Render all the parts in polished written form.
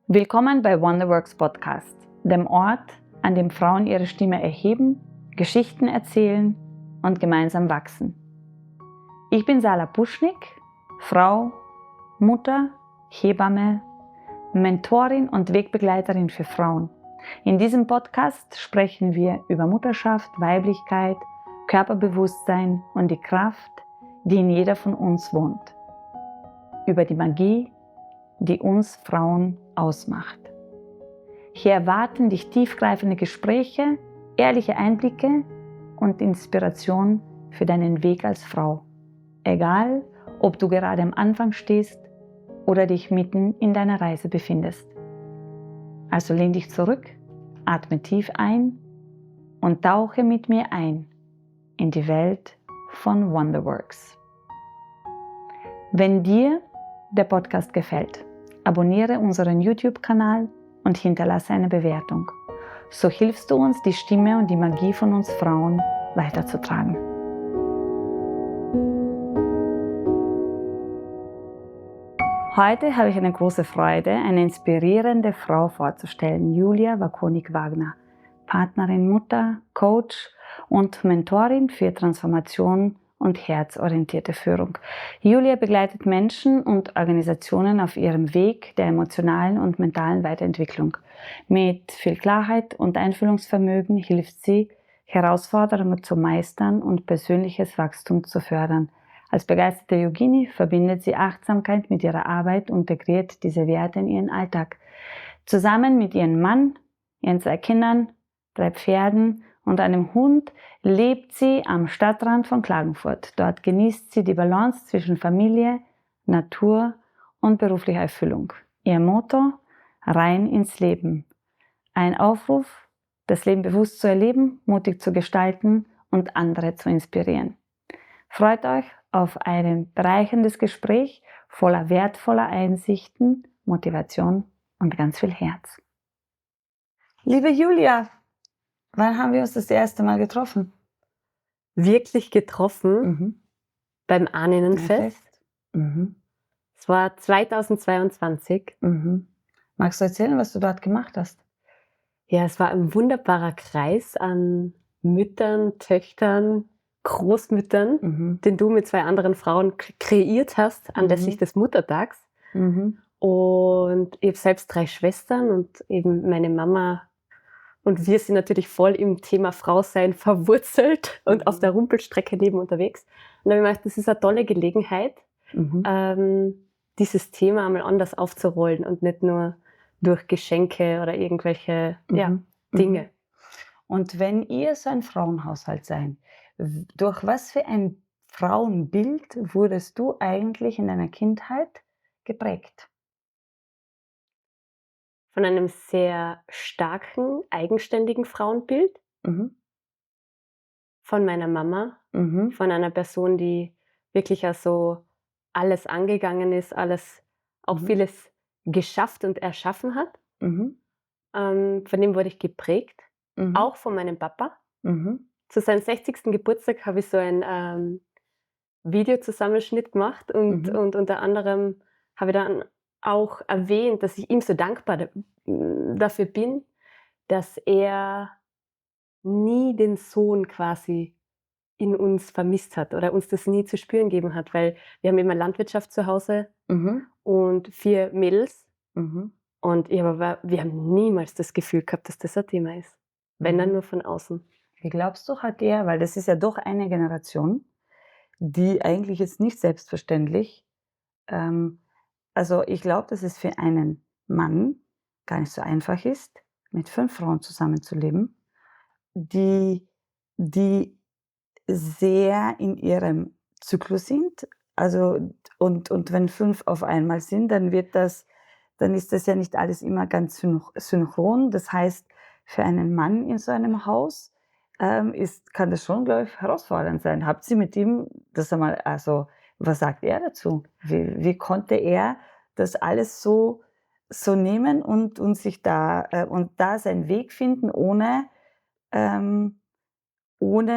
Willkommen bei Wonderworks Podcast, dem Ort, an dem Frauen ihre Stimme erheben, Geschichten erzählen und gemeinsam wachsen. Ich bin Sala Puschnik, Frau, Mutter, Hebamme, Mentorin und Wegbegleiterin für Frauen. In diesem Podcast sprechen wir über Mutterschaft, Weiblichkeit, Körperbewusstsein und die Kraft, die in jeder von uns wohnt. Über die Magie, die uns Frauen ausmacht. Hier erwarten dich tiefgreifende Gespräche, ehrliche Einblicke und Inspiration für deinen Weg als Frau. Egal, ob du gerade am Anfang stehst oder dich mitten in deiner Reise befindest. Also lehn dich zurück, atme tief ein und tauche mit mir ein in die Welt von Wonderworks. Wenn dir der Podcast gefällt, abonniere unseren YouTube-Kanal und hinterlasse eine Bewertung. So hilfst du uns, die Stimme und die Magie von uns Frauen weiterzutragen. Heute habe ich eine große Freude, eine inspirierende Frau vorzustellen, Julia Wakonik-Wagner, Partnerin, Mutter, Coach und Mentorin für Transformation und herzorientierte Führung. Julia begleitet Menschen und Organisationen auf ihrem Weg der emotionalen und mentalen Weiterentwicklung. Mit viel Klarheit und Einfühlungsvermögen hilft sie, Herausforderungen zu meistern und persönliches Wachstum zu fördern. Als begeisterte Yogini verbindet sie Achtsamkeit mit ihrer Arbeit und integriert diese Werte in ihren Alltag. Zusammen mit ihrem Mann, ihren 2 Kindern, 3 Pferden und einem Hund lebt sie am Stadtrand von Klagenfurt. Dort genießt sie die Balance zwischen Familie, Natur und beruflicher Erfüllung. Ihr Motto: rein ins Leben. Ein Aufruf, das Leben bewusst zu erleben, mutig zu gestalten und andere zu inspirieren. Freut euch auf ein bereicherndes Gespräch voller wertvoller Einsichten, Motivation und ganz viel Herz. Liebe Julia, wann haben wir uns das erste Mal getroffen? Wirklich getroffen beim Ahnenfest. Es war 2022. Magst du erzählen, was du dort gemacht hast? Ja, es war ein wunderbarer Kreis an Müttern, Töchtern, Großmüttern, den du mit 2 anderen Frauen kreiert hast anlässlich des Muttertags. Und ich habe selbst 3 Schwestern und eben meine Mama. Und wir sind natürlich voll im Thema Frausein verwurzelt und auf der Rumpelstrecke neben unterwegs. Und dann habe ich gedacht, das ist eine tolle Gelegenheit, dieses Thema einmal anders aufzurollen und nicht nur durch Geschenke oder irgendwelche Dinge. Und wenn ihr so ein Frauenhaushalt seid, durch was für ein Frauenbild wurdest du eigentlich in deiner Kindheit geprägt? Von einem sehr starken, eigenständigen Frauenbild, von meiner Mama, von einer Person, die wirklich also alles angegangen ist, alles, auch vieles geschafft und erschaffen hat. Von dem wurde ich geprägt, auch von meinem Papa. Zu seinem 60. Geburtstag habe ich so ein Videozusammenschnitt gemacht und unter anderem habe ich dann auch erwähnt, dass ich ihm so dankbar dafür bin, dass er nie den Sohn quasi in uns vermisst hat oder uns das nie zu spüren gegeben hat, weil wir haben immer Landwirtschaft zu Hause und 4 Mädels und wir haben niemals das Gefühl gehabt, dass das ein Thema ist, wenn dann nur von außen. Wie glaubst du, hat er, weil das ist ja doch eine Generation, die eigentlich jetzt nicht selbstverständlich, also ich glaube, dass es für einen Mann gar nicht so einfach ist, mit 5 Frauen zusammenzuleben, die sehr in ihrem Zyklus sind. Also und wenn 5 auf einmal sind, dann ist das ja nicht alles immer ganz synchron. Das heißt, für einen Mann in so einem Haus, kann das schon, glaube ich, herausfordernd sein. Habt ihr mit ihm das einmal, also was sagt er dazu? Wie konnte er das alles so nehmen und sich da seinen Weg finden, ohne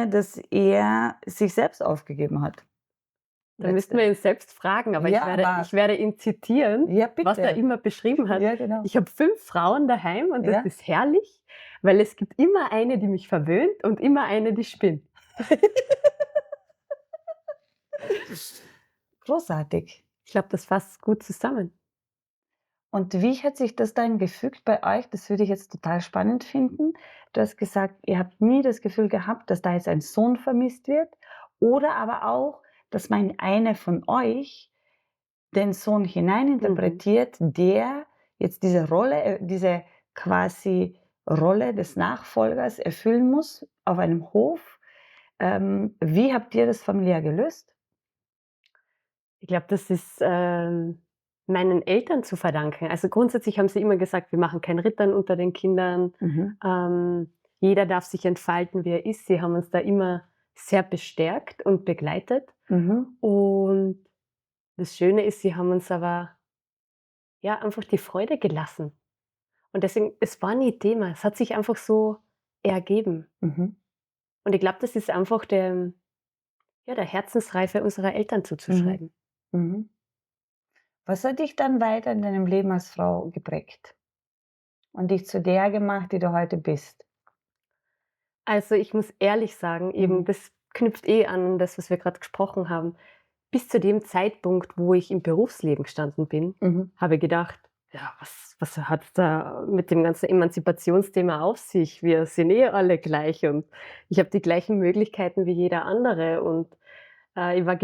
dass er sich selbst aufgegeben hat? Da müssten wir ihn selbst fragen, aber Ja, ich werde ihn zitieren, Ja, was er bitte. immer beschrieben hat. Ja, genau. Ich habe 5 Frauen daheim und das Ja. ist herrlich, weil es gibt immer eine, die mich verwöhnt und immer eine, die spinnt. Großartig. Ich glaube, das fasst gut zusammen. Und wie hat sich das dann gefügt bei euch? Das würde ich jetzt total spannend finden. Du hast gesagt, ihr habt nie das Gefühl gehabt, dass da jetzt ein Sohn vermisst wird oder aber auch, dass man eine von euch den Sohn hineininterpretiert, der jetzt diese Rolle, diese quasi Rolle des Nachfolgers erfüllen muss auf einem Hof. Wie habt ihr das familiär gelöst? Ich glaube, das ist, meinen Eltern zu verdanken. Also, grundsätzlich haben sie immer gesagt: „Wir machen kein Rittern unter den Kindern. Jeder darf sich entfalten, wie er ist.“ Sie haben uns da immer sehr bestärkt und begleitet. Mhm. Und das Schöne ist, sie haben uns aber, ja, einfach die Freude gelassen. Und deswegen, es war nie Thema. Es hat sich einfach so ergeben. Mhm. Und ich glaube, das ist einfach der Herzensreife unserer Eltern zuzuschreiben. Mhm. Was hat dich dann weiter in deinem Leben als Frau geprägt und dich zu der gemacht, die du heute bist? Also, ich muss ehrlich sagen, eben, das knüpft an das, was wir gerade gesprochen haben. Bis zu dem Zeitpunkt, wo ich im Berufsleben gestanden bin, habe ich gedacht: „Ja, was hat's da mit dem ganzen Emanzipationsthema auf sich? Wir sind eh alle gleich und ich habe die gleichen Möglichkeiten wie jeder andere.“ Und, ich war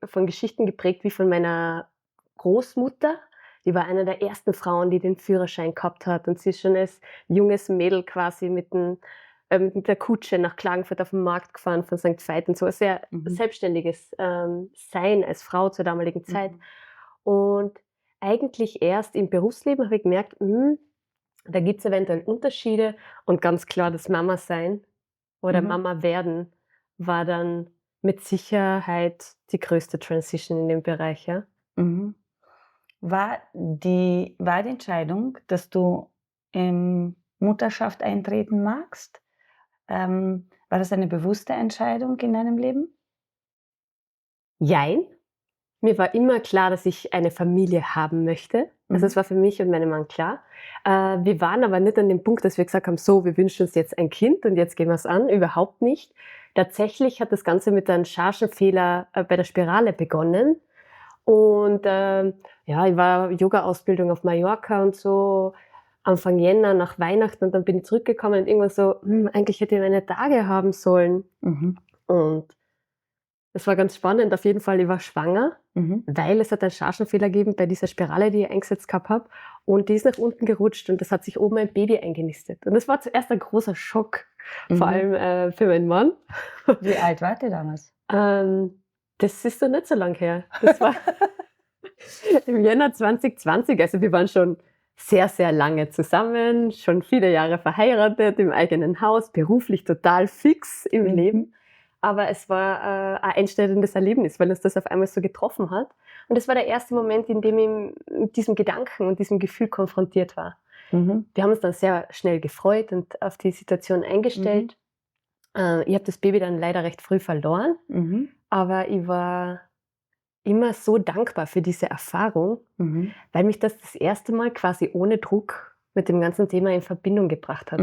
von Geschichten geprägt wie von meiner Großmutter. Die war eine der ersten Frauen, die den Führerschein gehabt hat und sie ist schon als junges Mädel quasi mit der Kutsche nach Klagenfurt auf den Markt gefahren von St. Veit und so. Ein sehr selbstständiges, Sein als Frau zur damaligen Zeit. Und eigentlich erst im Berufsleben habe ich gemerkt, da gibt's eventuell Unterschiede und ganz klar das Mama-Sein oder Mama werden war dann mit Sicherheit die größte Transition in dem Bereich, ja. Mhm. War die Entscheidung, dass du in Mutterschaft eintreten magst, war das eine bewusste Entscheidung in deinem Leben? Jein. Mir war immer klar, dass ich eine Familie haben möchte. Also, es war für mich und meinen Mann klar. Wir waren aber nicht an dem Punkt, dass wir gesagt haben: „So, wir wünschen uns jetzt ein Kind und jetzt gehen wir's an.“ Überhaupt nicht. Tatsächlich hat das Ganze mit einem Chargenfehler, bei der Spirale begonnen. Und, ja, ich war Yoga-Ausbildung auf Mallorca und so, Anfang Jänner nach Weihnachten und dann bin ich zurückgekommen und irgendwann so: eigentlich hätte ich meine Tage haben sollen.“ Und das war ganz spannend. Auf jeden Fall, ich war schwanger, weil es hat einen Chargenfehler gegeben bei dieser Spirale, die ich eingesetzt gehabt habe. Und die ist nach unten gerutscht und es hat sich oben ein Baby eingenistet. Und das war zuerst ein großer Schock, vor allem für meinen Mann. Wie alt wart ihr damals? Das ist noch nicht so lang her. Das war im Jänner 2020. Also wir waren schon sehr, sehr lange zusammen, schon viele Jahre verheiratet, im eigenen Haus, beruflich total fix im Leben. Aber es war ein einschneidendes Erlebnis, weil uns das auf einmal so getroffen hat. Und es war der erste Moment, in dem ich mit diesem Gedanken und diesem Gefühl konfrontiert war. Wir haben uns dann sehr schnell gefreut und auf die Situation eingestellt. Ich habe das Baby dann leider recht früh verloren, aber ich war immer so dankbar für diese Erfahrung, weil mich das erste Mal quasi ohne Druck mit dem ganzen Thema in Verbindung gebracht hat.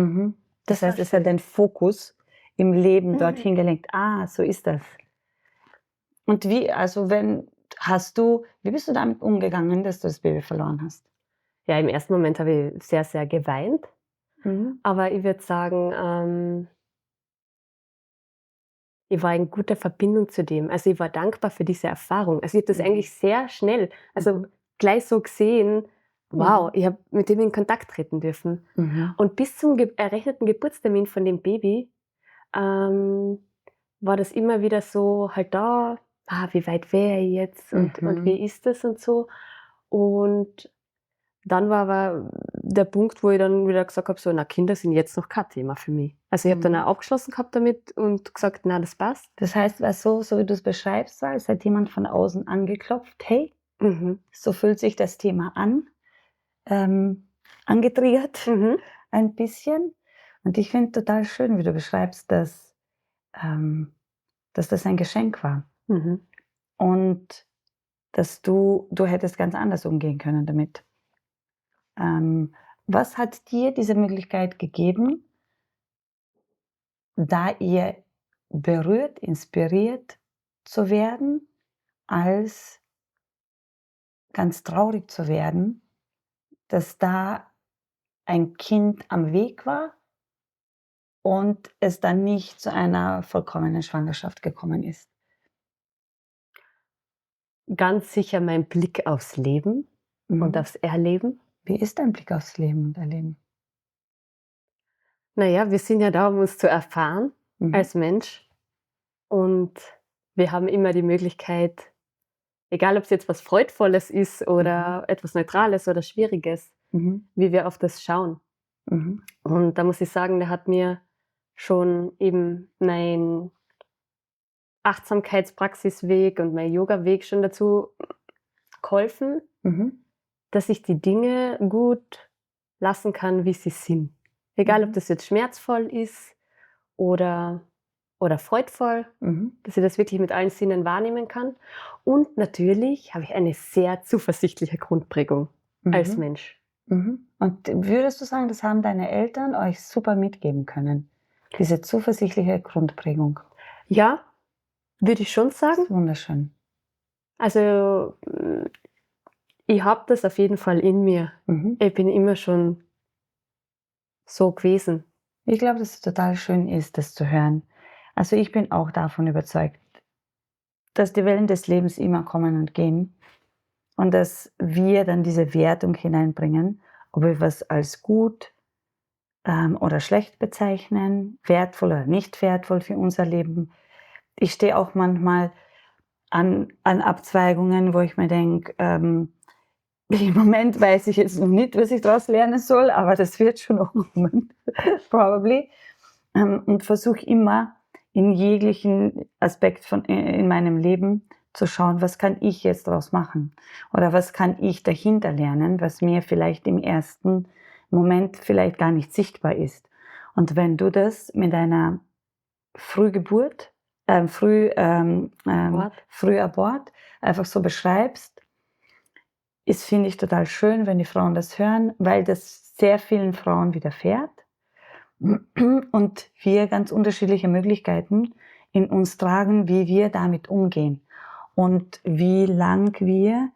Das heißt, es hat den Fokus im Leben dorthin gelenkt. Ah, so ist das. Und wie bist du damit umgegangen, dass du das Baby verloren hast? Ja, im ersten Moment habe ich sehr, sehr geweint, aber ich würde sagen, ich war in guter Verbindung zu dem. Also, ich war dankbar für diese Erfahrung. Also, ich habe das eigentlich sehr schnell, also gleich so gesehen, wow, ich habe mit dem in Kontakt treten dürfen. Und bis zum errechneten Geburtstermin von dem Baby, war das immer wieder so halt da: wie weit wäre ich jetzt und wie ist das und so. Und dann war aber der Punkt, wo ich dann wieder gesagt habe, so: „Na, Kinder sind jetzt noch kein Thema für mich.“ Also, ich habe dann auch abgeschlossen gehabt damit und gesagt: „Na, das passt.“ Das heißt, war so wie du es beschreibst, es hat jemand von außen angeklopft: „Hey, so fühlt sich das Thema an“, angetriggert ein bisschen. Und ich finde total schön, wie du beschreibst, dass das ein Geschenk war. und dass du hättest ganz anders umgehen können damit. Was hat dir diese Möglichkeit gegeben, da ihr berührt, inspiriert zu werden, als ganz traurig zu werden, dass da ein Kind am Weg war und es dann nicht zu einer vollkommenen Schwangerschaft gekommen ist? Ganz sicher mein Blick aufs Leben und aufs Erleben. Wie ist dein Blick aufs Leben und Erleben? Naja, wir sind ja da, um uns zu erfahren als Mensch. Und wir haben immer die Möglichkeit, egal ob es jetzt was Freudvolles ist oder etwas Neutrales oder Schwieriges, wie wir auf das schauen. Und da muss ich sagen, da hat mir schon eben mein Achtsamkeitspraxisweg und mein Yoga-Weg schon dazu geholfen, dass ich die Dinge gut lassen kann, wie sie sind. Egal, ob das jetzt schmerzvoll ist oder freudvoll, dass ich das wirklich mit allen Sinnen wahrnehmen kann. Und natürlich habe ich eine sehr zuversichtliche Grundprägung als Mensch. Und würdest du sagen, das haben deine Eltern euch super mitgeben können? Diese zuversichtliche Grundprägung? Ja, würde ich schon Das sagen. ist wunderschön. Also ich habe das auf jeden Fall in mir. Ich bin immer schon so gewesen. Ich glaube, dass es total schön ist, das zu hören. Also ich bin auch davon überzeugt, dass die Wellen des Lebens immer kommen und gehen und dass wir dann diese Wertung hineinbringen, ob wir was als gut oder schlecht bezeichnen, wertvoll oder nicht wertvoll für unser Leben. Ich stehe auch manchmal an Abzweigungen, wo ich mir denke, im Moment weiß ich jetzt noch nicht, was ich daraus lernen soll, aber das wird schon noch kommen, probably. Und versuche immer in jeglichen Aspekt in meinem Leben zu schauen, was kann ich jetzt daraus machen? Oder was kann ich dahinter lernen, was mir vielleicht im ersten Moment vielleicht gar nicht sichtbar ist. Und wenn du das mit einer Frühgeburt, Frühabort einfach so beschreibst, ist, finde ich, total schön, wenn die Frauen das hören, weil das sehr vielen Frauen widerfährt und wir ganz unterschiedliche Möglichkeiten in uns tragen, wie wir damit umgehen und wie lang wir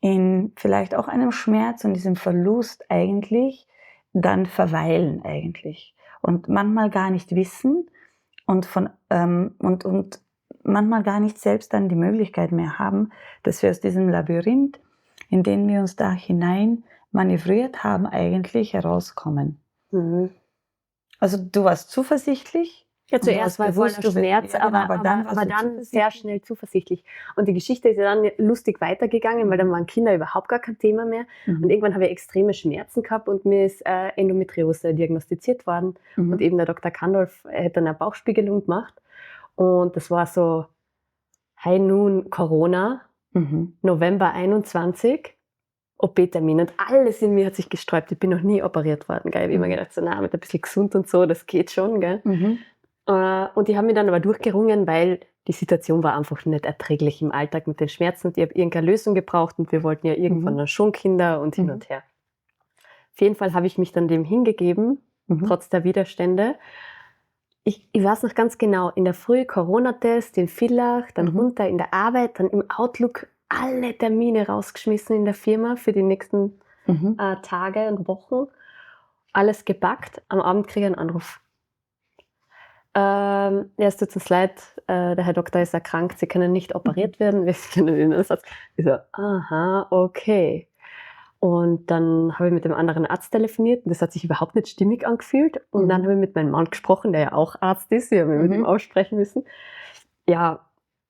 in vielleicht auch einem Schmerz und diesem Verlust eigentlich dann verweilen eigentlich und manchmal gar nicht wissen und manchmal gar nicht selbst dann die Möglichkeit mehr haben, dass wir aus diesem Labyrinth, in den wir uns da hinein manövriert haben, eigentlich herauskommen. Also du warst zuversichtlich. Ja, zuerst war ich voller Schmerz, ja, genau, aber dann sehr schnell zuversichtlich. Und die Geschichte ist ja dann lustig weitergegangen, weil dann waren Kinder überhaupt gar kein Thema mehr. Und irgendwann habe ich extreme Schmerzen gehabt und mir ist Endometriose diagnostiziert worden. Und eben der Dr. Kandolf hat dann eine Bauchspiegelung gemacht. Und das war so, hey nun Corona, November 21, OP-Termin und alles in mir hat sich gesträubt. Ich bin noch nie operiert worden. Gell? Ich habe immer gedacht, so, na, mit ein bisschen gesund und so, das geht schon. Gell? Und die haben mich dann aber durchgerungen, weil die Situation war einfach nicht erträglich im Alltag mit den Schmerzen. Und ich habe irgendeine Lösung gebraucht und wir wollten ja irgendwann dann schon Kinder und hin und her. Auf jeden Fall habe ich mich dann dem hingegeben, trotz der Widerstände. Ich weiß noch ganz genau, in der Früh Corona-Test in Villach, dann runter in der Arbeit, dann im Outlook alle Termine rausgeschmissen in der Firma für die nächsten Tage und Wochen. Alles gepackt. Am Abend kriege ich einen Anruf. Ja, es tut uns leid, der Herr Doktor ist erkrankt, Sie können nicht operiert werden. Wir können den Ersatz. Ich so, aha, okay. Und dann habe ich mit dem anderen Arzt telefoniert und das hat sich überhaupt nicht stimmig angefühlt. Und dann habe ich mit meinem Mann gesprochen, der ja auch Arzt ist. Ich habe mit ihm aussprechen müssen. Ja,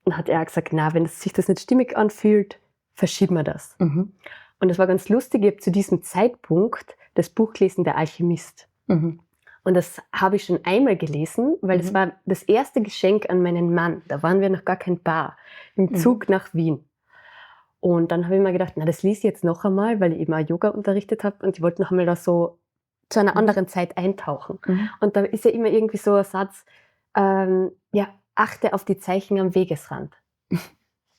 dann hat er gesagt, na, wenn sich das nicht stimmig anfühlt, verschieben wir das. Und das war ganz lustig. Ich habe zu diesem Zeitpunkt das Buch gelesen, Der Alchemist. Und das habe ich schon einmal gelesen, weil das war das erste Geschenk an meinen Mann. Da waren wir noch gar kein Paar. Im Zug nach Wien. Und dann habe ich mir gedacht, na, das lese ich jetzt noch einmal, weil ich eben auch Yoga unterrichtet habe und ich wollte noch einmal da so zu einer anderen Zeit eintauchen. Und da ist ja immer irgendwie so ein Satz, ja, achte auf die Zeichen am Wegesrand.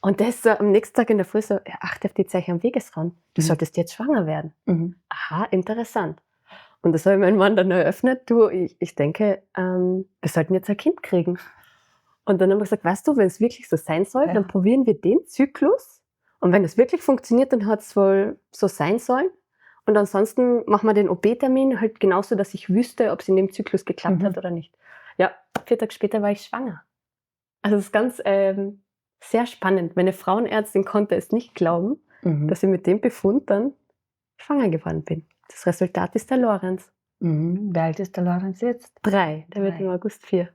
Und das so am nächsten Tag in der Früh so, ja, achte auf die Zeichen am Wegesrand. Du solltest jetzt schwanger werden. Aha, interessant. Und das habe ich meinem Mann dann eröffnet. Du, ich denke, wir sollten jetzt ein Kind kriegen. Und dann haben wir gesagt, weißt du, wenn es wirklich so sein soll, dann probieren wir den Zyklus. Und wenn es wirklich funktioniert, dann hat es wohl so sein sollen. Und ansonsten machen wir den OP-Termin halt genauso, dass ich wüsste, ob es in dem Zyklus geklappt hat oder nicht. Ja, 4 Tage später war ich schwanger. Also das ist ganz sehr spannend. Meine Frauenärztin konnte es nicht glauben, dass ich mit dem Befund dann schwanger geworden bin. Das Resultat ist der Lorenz. Wie alt ist der Lorenz jetzt? 3, der wird im August 4.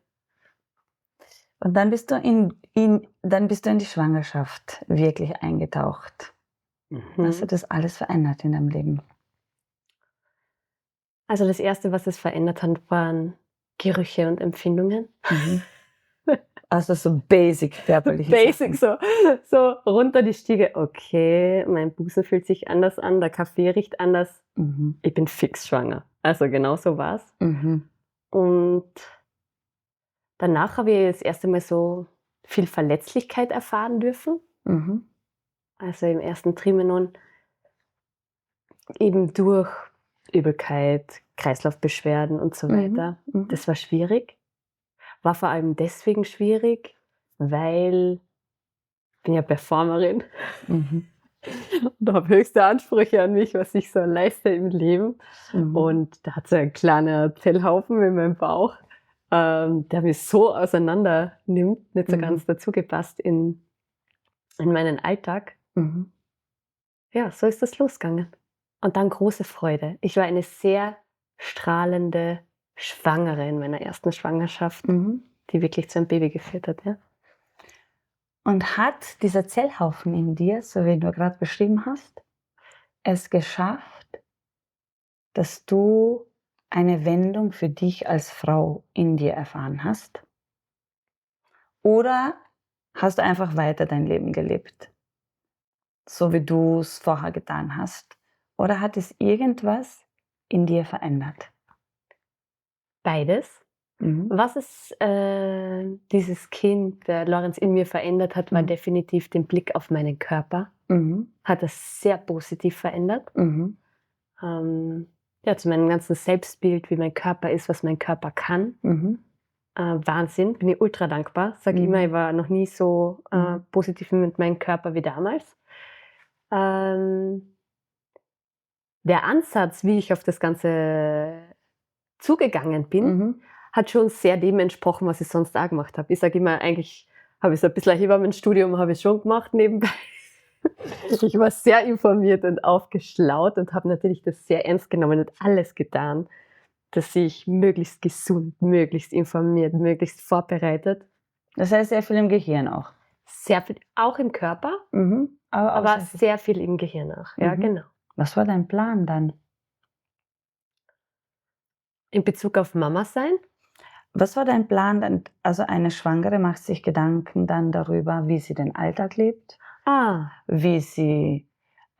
Und dann bist du in die Schwangerschaft wirklich eingetaucht. Hast du das alles verändert in deinem Leben? Also das Erste, was es verändert hat, waren Gerüche und Empfindungen. Also so basic körperliche Basic, so runter die Stiege. Okay, mein Busen fühlt sich anders an, der Kaffee riecht anders. Ich bin fix schwanger. Also genau so war es. Und danach habe ich das erste Mal so viel Verletzlichkeit erfahren dürfen. Also im ersten Trimenon eben durch Übelkeit, Kreislaufbeschwerden und so weiter. Das war schwierig. War vor allem deswegen schwierig, weil ich bin ja Performerin und habe höchste Ansprüche an mich, was ich so leiste im Leben. Und da hat so ein kleiner Zellhaufen in meinem Bauch, der mich so auseinander nimmt, nicht so ganz dazu gepasst in meinen Alltag. Ja, so ist das losgegangen. Und dann große Freude. Ich war eine sehr strahlende Schwangere in meiner ersten Schwangerschaft, die wirklich zu einem Baby geführt hat. Ja. Und hat dieser Zellhaufen in dir, so wie du gerade beschrieben hast, es geschafft, dass du eine Wendung für dich als Frau in dir erfahren hast? Oder hast du einfach weiter dein Leben gelebt, so wie du es vorher getan hast? Oder hat es irgendwas in dir verändert? Beides. Was es dieses Kind, der Lorenz, in mir verändert hat, war definitiv den Blick auf meinen Körper. Hat es sehr positiv verändert. Ja, zu meinem ganzen Selbstbild, wie mein Körper ist, was mein Körper kann. Wahnsinn, bin ich ultra dankbar. Sag immer, ich war noch nie so positiv mit meinem Körper wie damals. Der Ansatz, wie ich auf das Ganze zugegangen bin, hat schon sehr dem entsprochen, was ich sonst auch gemacht habe. Ich sage immer, eigentlich habe ich so ein bisschen ein Hebammenstudium habe ich schon gemacht nebenbei. Ich war sehr informiert und aufgeschlaut und habe natürlich das sehr ernst genommen und alles getan, dass ich möglichst gesund, möglichst informiert, möglichst vorbereitet. Das heißt sehr viel im Gehirn auch? Sehr viel, auch im Körper, aber sehr viel im Gehirn auch. Ja, genau. Was war dein Plan dann? In Bezug auf Mama sein? Was war dein Plan dann? Also eine Schwangere macht sich Gedanken dann darüber, wie sie den Alltag lebt, wie sie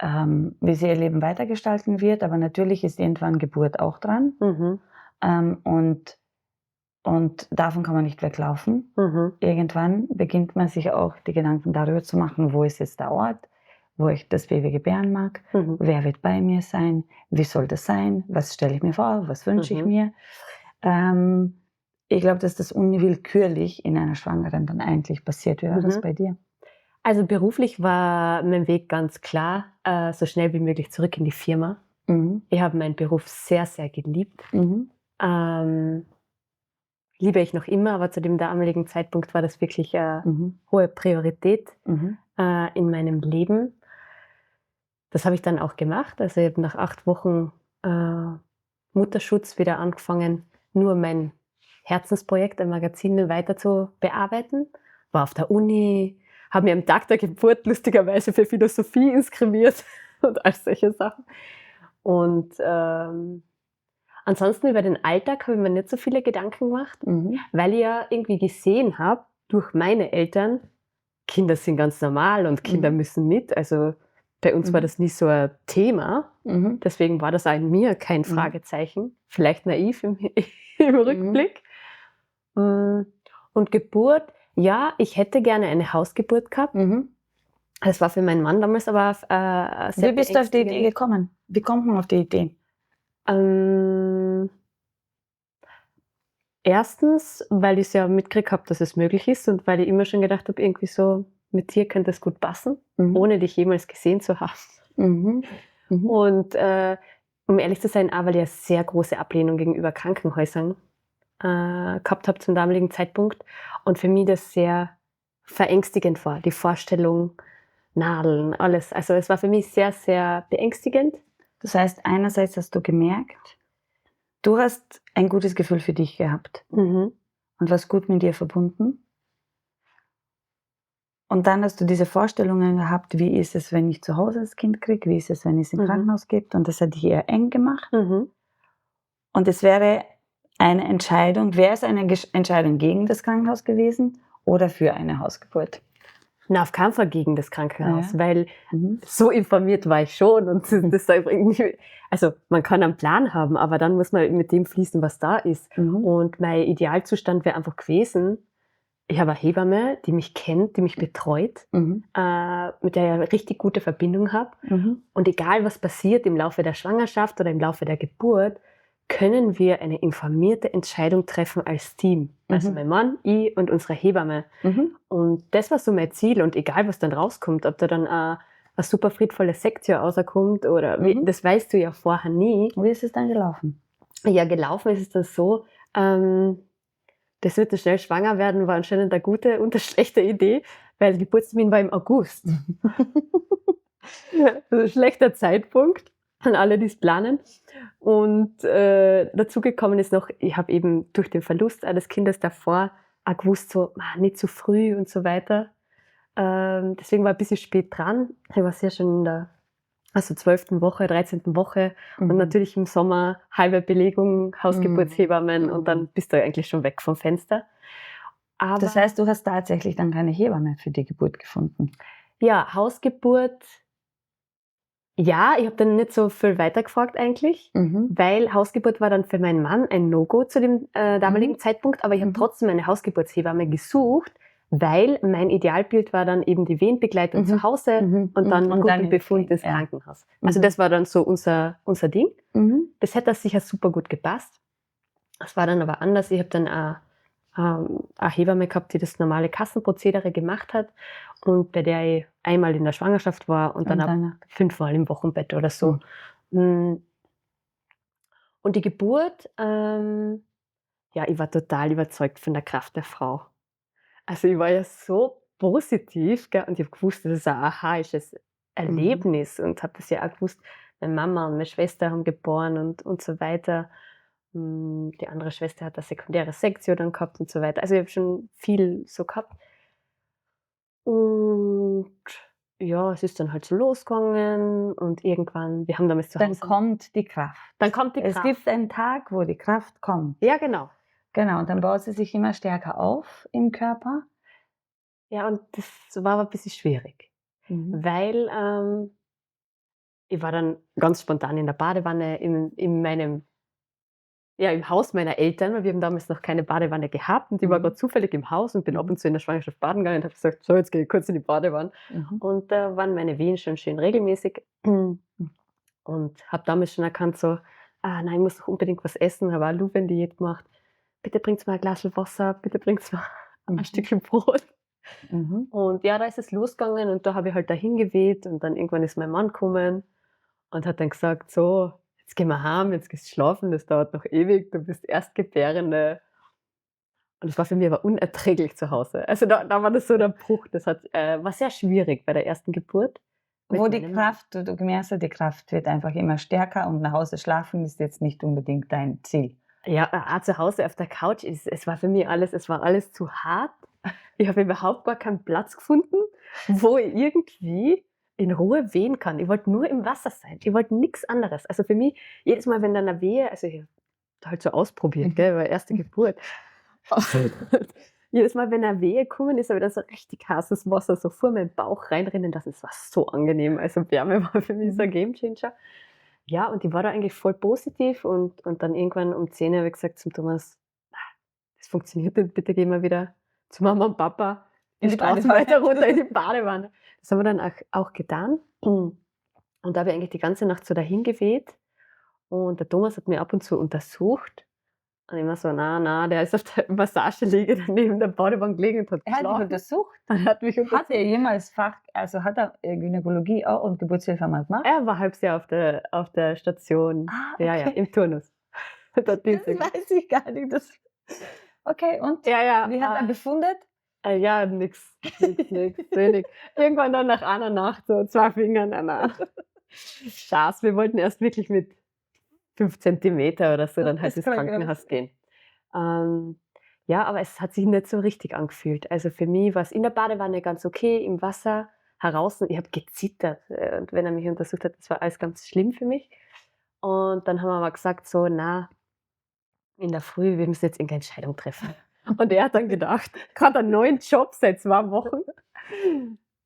ihr Leben weitergestalten wird, aber natürlich ist irgendwann Geburt auch dran. Und davon kann man nicht weglaufen. Irgendwann beginnt man sich auch die Gedanken darüber zu machen, wo ist jetzt der Ort, wo ich das Baby gebären mag, wer wird bei mir sein, wie soll das sein, was stelle ich mir vor, was wünsche ich mir. Ich glaube, dass das unwillkürlich in einer Schwangeren dann eigentlich passiert. Wie war das bei dir? Also beruflich war mein Weg ganz klar, so schnell wie möglich zurück in die Firma. Ich habe meinen Beruf sehr, sehr geliebt. Liebe ich noch immer, aber zu dem damaligen Zeitpunkt war das wirklich eine hohe Priorität in meinem Leben. Das habe ich dann auch gemacht. Also ich habe nach 8 Wochen Mutterschutz wieder angefangen, nur mein Herzensprojekt, ein Magazin, weiter zu bearbeiten. War auf der Uni, habe mir am Tag der Geburt lustigerweise für Philosophie inskribiert und all solche Sachen. Und ansonsten über den Alltag habe ich mir nicht so viele Gedanken gemacht, weil ich ja irgendwie gesehen habe, durch meine Eltern, Kinder sind ganz normal und Kinder müssen mit. Also bei uns war das nie so ein Thema. Deswegen war das auch in mir kein Fragezeichen. Vielleicht naiv im Rückblick. Und Geburt, ja, ich hätte gerne eine Hausgeburt gehabt. Das war für meinen Mann damals aber sehr Wie bist du auf die Idee beängstigend. gekommen? Wie kommt man auf die Idee? Erstens, weil ich's ja mitgekriegt habe, dass es möglich ist und weil ich immer schon gedacht habe, irgendwie so, mit dir könnte es gut passen, ohne dich jemals gesehen zu haben. Mhm. Mhm. Und um ehrlich zu sein, auch weil ich eine sehr große Ablehnung gegenüber Krankenhäusern gehabt habe zum damaligen Zeitpunkt und für mich das sehr verängstigend war, die Vorstellung, Nadeln, alles. Also es war für mich sehr, sehr beängstigend. Das heißt, einerseits hast du gemerkt, du hast ein gutes Gefühl für dich gehabt Mhm. und warst gut mit dir verbunden. Und dann hast du diese Vorstellungen gehabt, wie ist es, wenn ich zu Hause das Kind kriege, wie ist es, wenn es im Krankenhaus gibt, und das hat dich eher eng gemacht. Mhm. Und es wäre eine Entscheidung, wäre es eine Entscheidung gegen das Krankenhaus gewesen oder für eine Hausgeburt? Na, auf keinen Fall gegen das Krankenhaus, Ja. weil Mhm. so informiert war ich schon und das da irgendwie, also man kann einen Plan haben, aber dann muss man mit dem fließen, was da ist. Mhm. Und mein Idealzustand wäre einfach gewesen, ich habe eine Hebamme, die mich kennt, die mich betreut, Mhm. mit der ich eine richtig gute Verbindung habe. Mhm. Und egal, was passiert im Laufe der Schwangerschaft oder im Laufe der Geburt, können wir eine informierte Entscheidung treffen als Team. Also Mhm. mein Mann, ich und unsere Hebamme. Mhm. Und das war so mein Ziel. Und egal, was dann rauskommt, ob da dann ein super friedvolles Sektjahr rauskommt oder wie, Mhm. das weißt du ja vorher nie. Wie ist es dann gelaufen? Ja, gelaufen ist es dann so, das wird schnell schwanger werden, war anscheinend eine gute und eine schlechte Idee, weil der Geburtstermin war im August. Also schlechter Zeitpunkt an alle, die es planen. Und dazu gekommen ist noch, ich habe eben durch den Verlust eines Kindes davor auch gewusst, so nicht zu früh und so weiter. Deswegen war ich ein bisschen spät dran. Ich war sehr schon in der 12. Woche, 13. Woche und natürlich im Sommer halbe Belegung, Hausgeburtshebammen und dann bist du eigentlich schon weg vom Fenster. Aber Das heißt, du hast tatsächlich dann keine Hebamme für die Geburt gefunden? ja, Hausgeburt, ja, ich habe dann nicht so viel weitergefragt eigentlich, weil Hausgeburt war dann für meinen Mann ein No-Go zu dem damaligen Zeitpunkt, aber ich habe trotzdem eine Hausgeburtshebamme gesucht, weil mein Idealbild war dann eben die Wehenbegleitung zu Hause und dann mit gutem Befund ins Krankenhaus. Also das war dann so unser Ding. Das hätte sicher super gut gepasst. Das war dann aber anders. Ich habe dann eine Hebamme gehabt, die das normale Kassenprozedere gemacht hat und bei der ich einmal in der Schwangerschaft war und dann ab 5-mal im Wochenbett oder so. Und die Geburt, ja, ich war total überzeugt von der Kraft der Frau. Also ich war ja so positiv, gell, und ich habe gewusst, das ist ein archaisches Erlebnis und habe das ja auch gewusst, meine Mama und meine Schwester haben geboren und so weiter. Die andere Schwester hat eine sekundäre Sektion dann gehabt und so weiter. Also ich habe schon viel so gehabt. Und ja, es ist dann halt so losgegangen und irgendwann, wir haben damals zu Hause. Dann kommt die Kraft. Dann kommt die Kraft. Es gibt einen Tag, wo die Kraft kommt. Ja, genau. Genau, und dann baut sie sich immer stärker auf im Körper. Ja, und das war aber ein bisschen schwierig, weil ich war dann ganz spontan in der Badewanne im Haus meiner Eltern, weil wir haben damals noch keine Badewanne gehabt und ich war gerade zufällig im Haus und bin ab und zu in der Schwangerschaft baden gegangen und habe gesagt, so, jetzt gehe ich kurz in die Badewanne. Und da waren meine Wehen schon schön regelmäßig und habe damals schon erkannt, so, nein, ich muss doch unbedingt was essen, habe auch Luven-Diät gemacht. Bitte bringt's mal ein Glas Wasser, bitte bringt's mal ein Stückchen Brot. Und ja, da ist es losgegangen und da habe ich halt dahin geweht und dann irgendwann ist mein Mann gekommen und hat dann gesagt, so, jetzt gehen wir heim, jetzt gehst du schlafen, das dauert noch ewig, du bist Erstgebärende. Und das war für mich aber unerträglich zu Hause. Also da war das so der Bruch, das war sehr schwierig bei der ersten Geburt. Wo die Kraft, du gemerkt hast, die Kraft wird einfach immer stärker und nach Hause schlafen ist jetzt nicht unbedingt dein Ziel. Ja, auch zu Hause auf der Couch, es war für mich alles zu hart. Ich habe überhaupt gar keinen Platz gefunden, wo ich irgendwie in Ruhe wehen kann. Ich wollte nur im Wasser sein. Ich wollte nichts anderes. Also für mich, jedes Mal, wenn dann eine Wehe, also ich habe halt so ausprobiert, gell, war erste Geburt. Jedes Mal, wenn eine Wehe gekommen ist, habe ich dann so richtig heißes Wasser so vor meinen Bauch reinrennen lassen. Das war so angenehm. Also Wärme war für mich so ein Gamechanger. Ja, und ich war da eigentlich voll positiv und dann irgendwann um 10 Uhr habe ich gesagt zum Thomas, das funktioniert nicht, bitte gehen wir wieder zu Mama und Papa in die Straße weiter runter in die Badewanne. Das haben wir dann auch getan. Und da habe ich eigentlich die ganze Nacht so dahin geweht. Und der Thomas hat mir ab und zu untersucht. Und immer so, na, der ist auf der Massageliege neben der Badewanne gelegen und hat Er hat dich geschlafen. untersucht? Er hat mich Hat untersucht. er jemals hat er Gynäkologie auch und Geburtshilfe mal gemacht? Er war ein halbes Jahr auf der Station. Ah, Ja, okay. im Turnus. Dort Das Dienstag. weiß ich gar nicht. Okay, und? Ja, Wie hat er befundet? ja, nix, wenig. Irgendwann dann nach einer Nacht so 2 Fingern, na. Schaß, wir wollten erst wirklich mit 5 Zentimeter oder so dann halt ins Krankenhaus gehen. Ja, aber es hat sich nicht so richtig angefühlt. Also für mich war es in der Badewanne ganz okay, im Wasser, heraus. Ich habe gezittert. Und wenn er mich untersucht hat, das war alles ganz schlimm für mich. Und dann haben wir aber gesagt, so, na, in der Früh, wir müssen jetzt irgendeine Entscheidung treffen. Und er hat dann gedacht, gerade einen neuen Job seit 2 Wochen.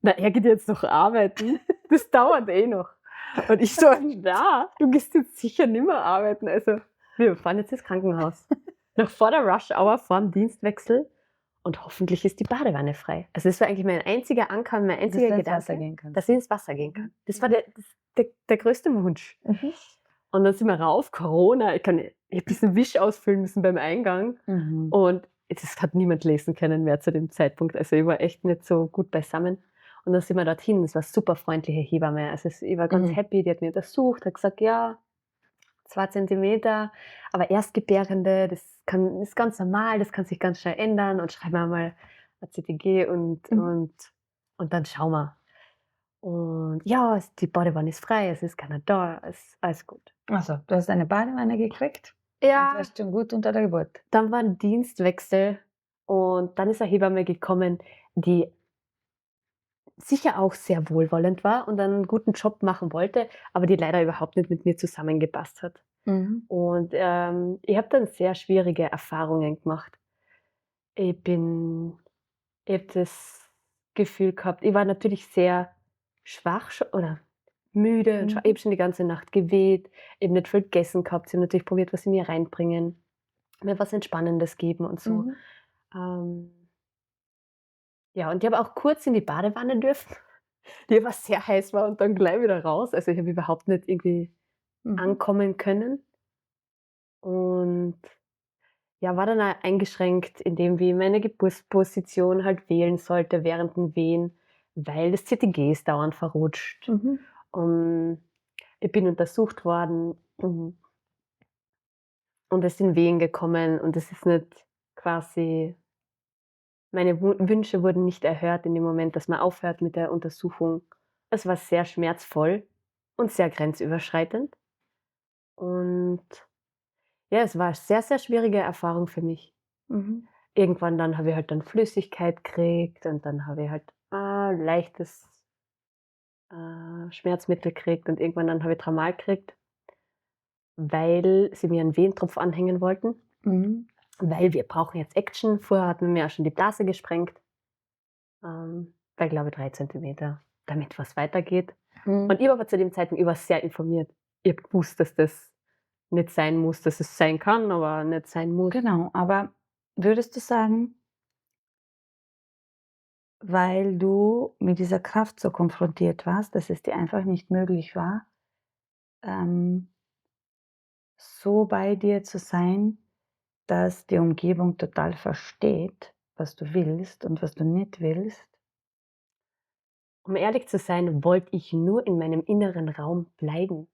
Na, er geht jetzt noch arbeiten. Das dauert eh noch. Und ich so, na, du gehst jetzt sicher nicht mehr arbeiten. Also, wir fahren jetzt ins Krankenhaus. Noch vor der Rush-Hour, vor dem Dienstwechsel. Und hoffentlich ist die Badewanne frei. Also, das war eigentlich mein einziger Anker, mein einziger Dass du ins Wasser Gedanke, gehen kannst. dass ich ins Wasser gehen kann. Das war der größte Wunsch. Und dann sind wir rauf, Corona. Ich habe diesen Wisch ausfüllen müssen beim Eingang. Und das hat niemand lesen können mehr zu dem Zeitpunkt. Also, ich war echt nicht so gut beisammen. Und dann sind wir dorthin. Es war eine super freundliche Hebamme. Also, ich war ganz happy. Die hat mich untersucht, hat gesagt, ja, 2 Zentimeter, aber Erstgebärende, das ist ganz normal, das kann sich ganz schnell ändern und schreiben wir mal ein CTG und dann schauen wir. Und ja, die Badewanne ist frei, es ist keiner da, es ist alles gut. Also, du hast eine Badewanne gekriegt Ja, und warst schon gut unter der Geburt. dann war ein Dienstwechsel und dann ist eine Hebamme gekommen, die sicher auch sehr wohlwollend war und einen guten Job machen wollte, aber die leider überhaupt nicht mit mir zusammengepasst hat. Und ich habe dann sehr schwierige Erfahrungen gemacht. Ich habe das Gefühl gehabt, ich war natürlich sehr schwach oder müde und ich habe schon die ganze Nacht geweht, ich habe nicht viel gegessen gehabt. Sie haben natürlich probiert, was sie mir reinbringen, mir was Entspannendes geben und so. Ja, und ich habe auch kurz in die Badewanne dürfen, die aber sehr heiß war und dann gleich wieder raus. Also ich habe überhaupt nicht irgendwie ankommen können. Und ja, war dann auch eingeschränkt, indem ich meine Geburtsposition halt wählen sollte während den Wehen, weil das CTG ist dauernd verrutscht. Ich bin untersucht worden und es sind Wehen gekommen und es ist nicht quasi, meine Wünsche wurden nicht erhört in dem Moment, dass man aufhört mit der Untersuchung. Es war sehr schmerzvoll und sehr grenzüberschreitend. Und ja, es war eine sehr, sehr schwierige Erfahrung für mich. Irgendwann dann habe ich halt dann Flüssigkeit gekriegt und dann habe ich halt leichtes Schmerzmittel gekriegt und irgendwann dann habe ich Tramal gekriegt, weil sie mir einen Wehentropf anhängen wollten. Weil wir brauchen jetzt Action. Vorher hatten wir mir auch schon die Blase gesprengt. Bei, glaube ich, 3 Zentimeter, damit was weitergeht. Und ich war aber zu dem Zeitpunkt sehr informiert. Ich habe gewusst, dass das nicht sein muss, dass es sein kann, aber nicht sein muss. Genau, aber würdest du sagen, weil du mit dieser Kraft so konfrontiert warst, dass es dir einfach nicht möglich war, so bei dir zu sein, dass die Umgebung total versteht, was du willst und was du nicht willst? Um ehrlich zu sein, wollte ich nur in meinem inneren Raum bleiben.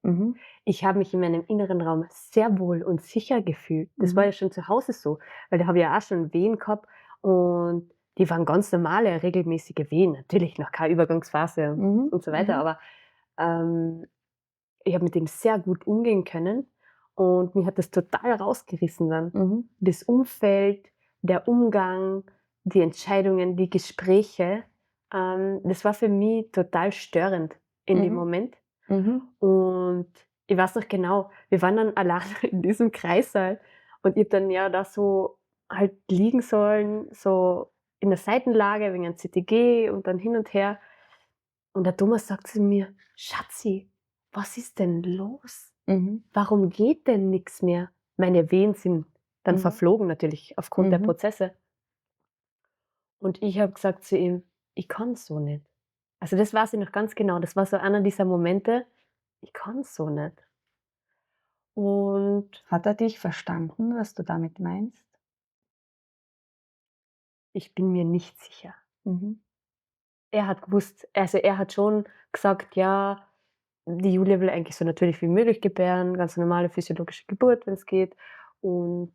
Ich habe mich in meinem inneren Raum sehr wohl und sicher gefühlt. Das war ja schon zu Hause so, weil da habe ich ja auch schon Wehen gehabt und die waren ganz normale, regelmäßige Wehen. Natürlich noch keine Übergangsphase und so weiter, aber ich habe mit dem sehr gut umgehen können und mich hat das total rausgerissen dann. Das Umfeld, der Umgang, die Entscheidungen, die Gespräche, das war für mich total störend in dem Moment. Und ich weiß noch genau, wir waren dann allein in diesem Kreissaal und ich habe dann ja da so halt liegen sollen, so in der Seitenlage wegen einem CTG und dann hin und her. Und der Thomas sagt zu mir, Schatzi, was ist denn los? Warum geht denn nichts mehr? Meine Wehen sind dann verflogen natürlich aufgrund der Prozesse. Und ich habe gesagt zu ihm, ich kann so nicht. Also, das weiß ich noch ganz genau. Das war so einer dieser Momente, ich kann's so nicht. Und Hat er dich verstanden, was du damit meinst? ich bin mir nicht sicher. Mhm. Er hat gewusst, also, er hat schon gesagt: „Ja, die Julia will eigentlich so natürlich wie möglich gebären, ganz normale physiologische Geburt, wenn's geht. Und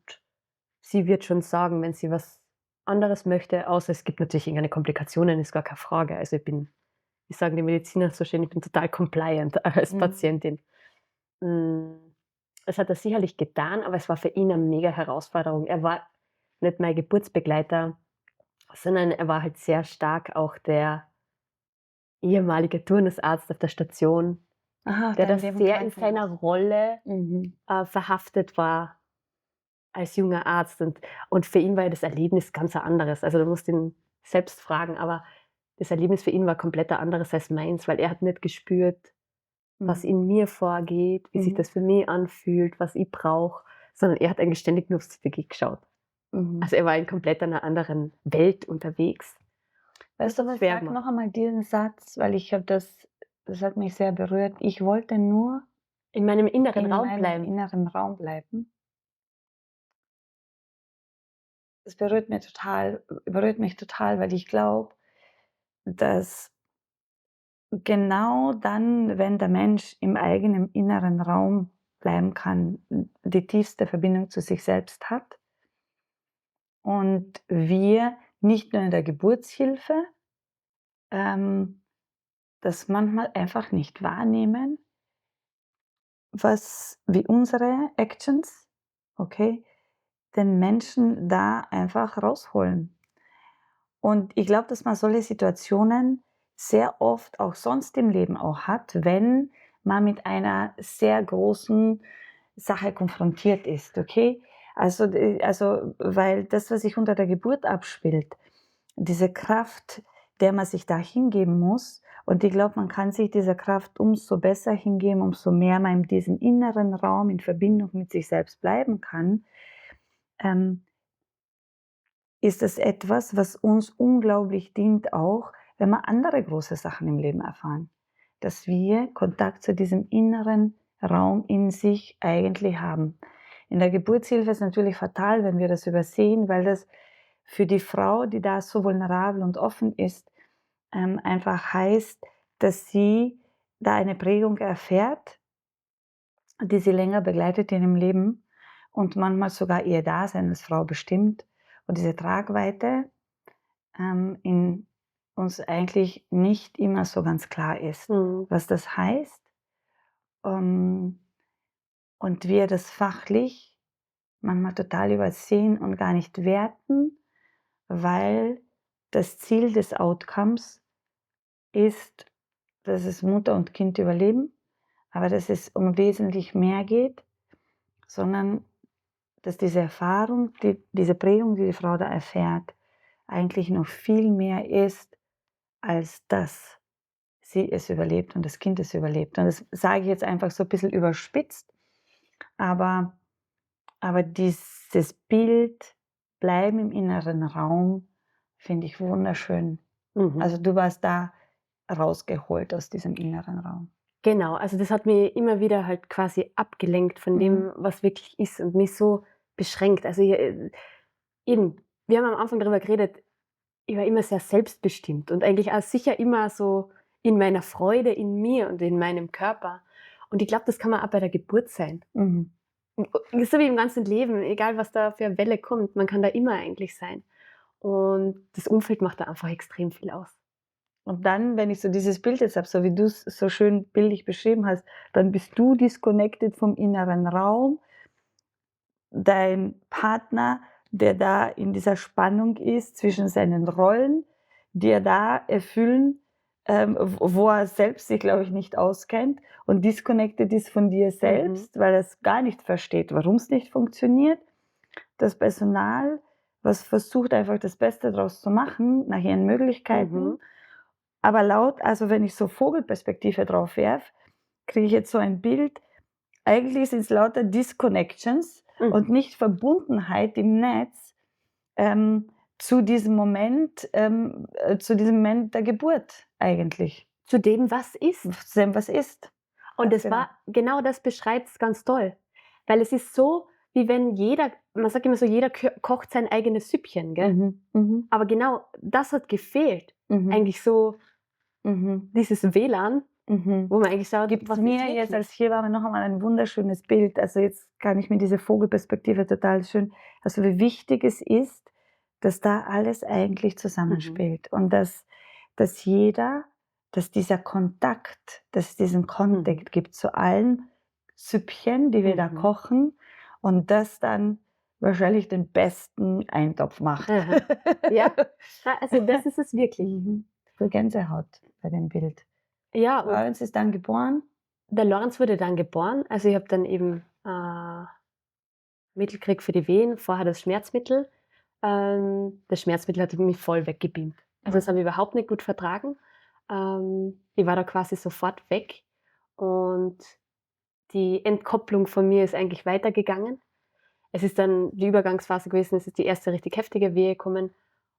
sie wird schon sagen, wenn sie was anderes möchte, außer es gibt natürlich irgendeine Komplikationen, ist gar keine Frage. Also, wie sagen die Mediziner so schön, ich bin total compliant als Mhm. Patientin. Hm, das hat er sicherlich getan, aber es war für ihn 'ne mega Herausforderung. Er war nicht mein Geburtsbegleiter, sondern er war halt sehr stark auch der ehemalige Turnusarzt auf der Station, Aha, der da da in dem sehr in seiner Krankenhaus. Rolle, Mhm. verhaftet war als junger Arzt. Und für ihn war ja das Erlebnis ganz ein anderes. Also, du musst ihn selbst fragen, aber das Erlebnis für ihn war komplett ein anderes als meins, weil er hat nicht gespürt, was Mhm. in mir vorgeht, wie sich Mhm. das für mich anfühlt, was ich brauche, sondern er hat eigentlich ständig nur aufs CTG geschaut. Mhm. Also, er war in komplett einer anderen Welt unterwegs. Weißt Das du hat's was, schwer sag gemacht. noch einmal diesen Satz, weil ich habe das hat mich sehr berührt. Ich wollte nur In meinem inneren in Raum meinem bleiben. inneren Raum bleiben. Das berührt mich total, weil ich glaube, dass genau dann, wenn der Mensch im eigenen inneren Raum bleiben kann, die tiefste Verbindung zu sich selbst hat und wir nicht nur in der Geburtshilfe, ähm, das manchmal einfach nicht wahrnehmen, wie unsere Actions, okay, den Menschen da einfach rausholen. Und ich glaube, dass man solche Situationen sehr oft auch sonst im Leben auch hat, wenn man mit einer sehr großen Sache konfrontiert ist, okay? Also, weil das, was sich unter der Geburt abspielt, diese Kraft, der man sich da hingeben muss, und ich glaube, man kann sich dieser Kraft umso besser hingeben, umso mehr man in diesem inneren Raum in Verbindung mit sich selbst bleiben kann, ähm, ist es etwas, was uns unglaublich dient, auch wenn wir andere große Sachen im Leben erfahren. Dass wir Kontakt zu diesem inneren Raum in sich eigentlich haben. In der Geburtshilfe ist es natürlich fatal, wenn wir das übersehen, weil das für die Frau, die da so vulnerabel und offen ist, einfach heißt, dass sie da eine Prägung erfährt, die sie länger begleitet in ihrem Leben und manchmal sogar ihr Dasein als Frau bestimmt. Und diese Tragweite in uns eigentlich nicht immer so ganz klar ist, Mhm. was das heißt, ähm, und wir das fachlich manchmal total übersehen und gar nicht werten, weil das Ziel des Outcomes ist, dass es Mutter und Kind überleben, aber dass es um wesentlich mehr geht, sondern dass diese Erfahrung, diese Prägung, die die Frau da erfährt, eigentlich noch viel mehr ist, als dass sie es überlebt und das Kind es überlebt. Und das sage ich jetzt einfach so ein bisschen überspitzt, aber dieses Bild Bleiben im inneren Raum finde ich wunderschön. Mhm. Also, du warst da rausgeholt aus diesem inneren Raum. Genau, also das hat mich immer wieder halt quasi abgelenkt von Mhm. dem, was wirklich ist und mich so beschränkt. Also, eben, wir haben am Anfang darüber geredet, ich war immer sehr selbstbestimmt und eigentlich auch sicher immer so in meiner Freude in mir und in meinem Körper. Und ich glaube, das kann man auch bei der Geburt sein. Mhm. So wie im ganzen Leben, egal was da für eine Welle kommt, man kann da immer eigentlich sein. Und das Umfeld macht da einfach extrem viel aus. Und dann, wenn ich so dieses Bild jetzt habe, so wie du es so schön bildlich beschrieben hast, dann bist du disconnected vom inneren Raum. Dein Partner, der da in dieser Spannung ist zwischen seinen Rollen, die er da erfüllen, wo er selbst sich, glaube ich, nicht auskennt und disconnected ist von dir Mhm, selbst, weil er es gar nicht versteht, warum es nicht funktioniert. Das Personal, was versucht einfach das Beste draus zu machen, nach ihren mhm, Möglichkeiten, aber also wenn ich so Vogelperspektive drauf werfe, kriege ich jetzt so ein Bild, eigentlich sind es lauter Disconnections und mhm. nicht Verbundenheit im Netz, ähm, zu diesem Moment der Geburt. eigentlich. Zu dem, was ist. Zu dem, was ist. Und Ganz es war, genau das beschreibt es ganz toll. Weil es ist so, wie wenn jeder, man sagt immer so, jeder kocht sein eigenes Süppchen, gell? Aber genau das hat gefehlt. Eigentlich so dieses WLAN, wo man eigentlich schaut, Gibt was mir ist jetzt wirklich? als Hebamme noch einmal ein wunderschönes Bild. Also jetzt kann ich mir diese Vogelperspektive total schön, also wie wichtig es ist, dass da alles eigentlich zusammenspielt und dass dieser Kontakt, dass es diesen Kontakt gibt zu allen Süppchen, die wir da kochen und das dann wahrscheinlich den besten Eintopf macht. Ja, also das ist es wirklich. So Gänsehaut bei dem Bild. Ja, und Lorenz ist dann geboren. der Lorenz wurde dann geboren. Also ich habe dann eben Mittel gekriegt für die Wehen, vorher das Schmerzmittel. Das Schmerzmittel hat mich voll weggebeamt. Also das habe ich überhaupt nicht gut vertragen. Ich war da quasi sofort weg und die Entkopplung von mir ist eigentlich weitergegangen. Es ist dann die Übergangsphase gewesen, es ist die erste richtig heftige Wehe gekommen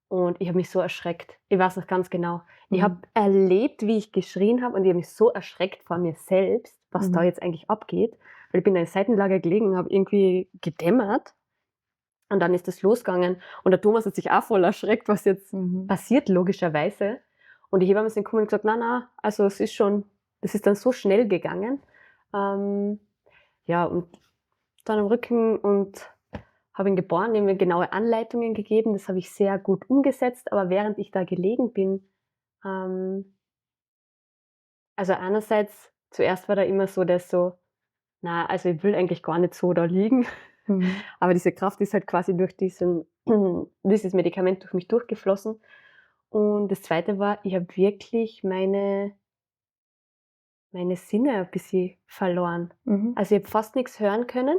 und ich habe mich so erschreckt. Ich weiß noch ganz genau. Ich habe erlebt, wie ich geschrien habe und ich habe mich so erschreckt vor mir selbst, was da jetzt eigentlich abgeht. Weil ich bin in einer Seitenlage gelegen, habe irgendwie gedämmert und dann ist das losgegangen und der Thomas hat sich auch voll erschreckt, was jetzt passiert, logischerweise. Und die Hebammen sind gekommen und gesagt, na, also das ist dann so schnell gegangen. Ja, und dann am Rücken und habe ihn geboren, ihm genaue Anleitungen gegeben. Das habe ich sehr gut umgesetzt, aber während ich da gelegen bin, also einerseits, zuerst war da immer so, dass so, na, also ich will eigentlich gar nicht so da liegen, aber diese Kraft ist halt quasi durch dieses Medikament durch mich durchgeflossen. Und das Zweite war, ich habe wirklich meine Sinne ein bisschen verloren. Also ich habe fast nichts hören können.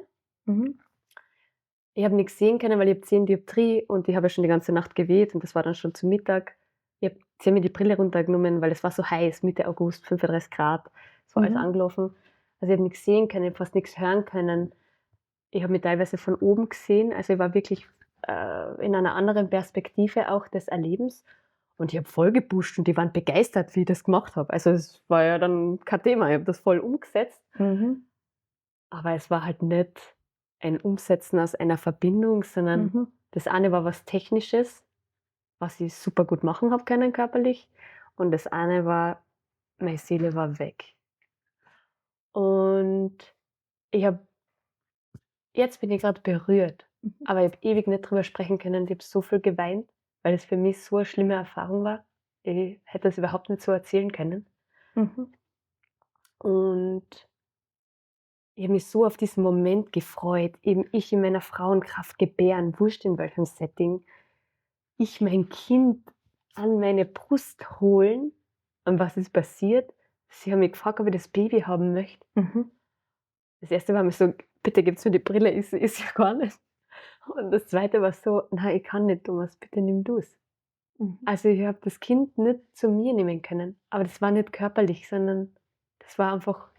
Ich habe nichts sehen können, weil ich habe 10 Dioptrie und ich habe ja schon die ganze Nacht geweht und das war dann schon zu Mittag. Ich habe 10 mir die Brille runtergenommen, weil es war so heiß, Mitte August, 35 Grad, es war alles angelaufen. Also ich habe nichts sehen können, ich habe fast nichts hören können. Ich habe mich teilweise von oben gesehen, also ich war wirklich in einer anderen Perspektive auch des Erlebens und ich habe voll gepusht und die waren begeistert, wie ich das gemacht habe. Also es war ja dann kein Thema, ich habe das voll umgesetzt, aber es war halt nicht ein Umsetzen aus einer Verbindung, sondern das eine war was Technisches, was ich super gut machen habe können körperlich und das eine war, meine Seele war weg. Und jetzt bin ich gerade berührt, aber ich habe ewig nicht drüber sprechen können. Ich habe so viel geweint, weil es für mich so eine schlimme Erfahrung war. Ich hätte es überhaupt nicht so erzählen können. Und ich habe mich so auf diesen Moment gefreut, eben ich in meiner Frauenkraft gebären, wurscht in welchem Setting, ich mein Kind an meine Brust holen. Und was ist passiert? Sie haben mich gefragt, ob ich das Baby haben möchte. Das erste war mir so, bitte gib's mir die Brille, ist ja gar nicht. Und das zweite war so, nein, ich kann nicht, Thomas, bitte nimm du es. Also ich habe das Kind nicht zu mir nehmen können. Aber das war nicht körperlich, sondern das war einfach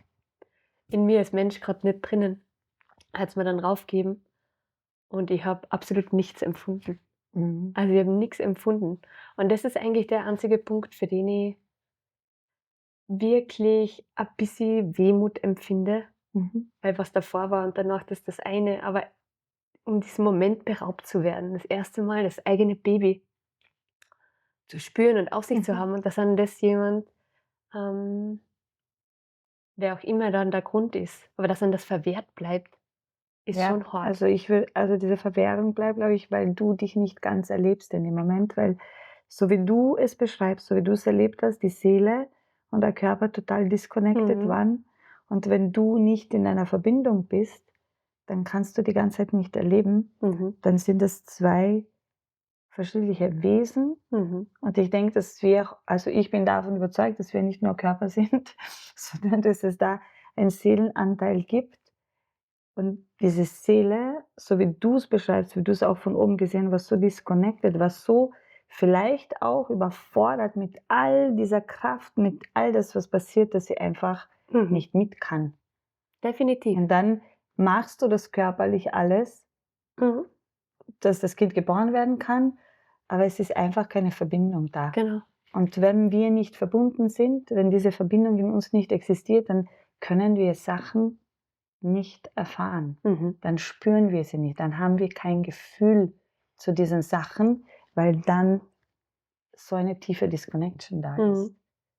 in mir als Mensch gerade nicht drinnen. Hat es mir dann raufgegeben und ich habe absolut nichts empfunden. Also ich habe nichts empfunden. Und das ist eigentlich der einzige Punkt, für den ich wirklich ein bisschen Wehmut empfinde, weil was davor war und danach das ist das eine, aber um diesen Moment beraubt zu werden, das erste Mal das eigene Baby zu spüren und auf sich zu haben und dass dann das jemand, wer auch immer dann der Grund ist, aber dass dann das verwehrt bleibt, ist schon hart. Also diese Verwehrung bleibt, glaube ich, weil du dich nicht ganz erlebst in dem Moment, weil so wie du es beschreibst, so wie du es erlebt hast, die Seele und der Körper total disconnected waren und wenn du nicht in einer Verbindung bist, dann kannst du die ganze Zeit nicht erleben, dann sind das zwei verschiedene Wesen und ich denke, dass ich bin davon überzeugt, dass wir nicht nur Körper sind, sondern dass es da einen Seelenanteil gibt. Und diese Seele, so wie du es beschreibst, wie du es auch von oben gesehen hast, so disconnected, war so vielleicht auch überfordert mit all dieser Kraft, mit all das, was passiert, dass sie einfach nicht mit kann. Definitiv. Und dann machst du das körperlich alles, dass das Kind geboren werden kann, aber es ist einfach keine Verbindung da. Genau. Und wenn wir nicht verbunden sind, wenn diese Verbindung in uns nicht existiert, dann können wir Sachen nicht erfahren. Dann spüren wir sie nicht, dann haben wir kein Gefühl zu diesen Sachen, weil dann so eine tiefe Disconnection da ist.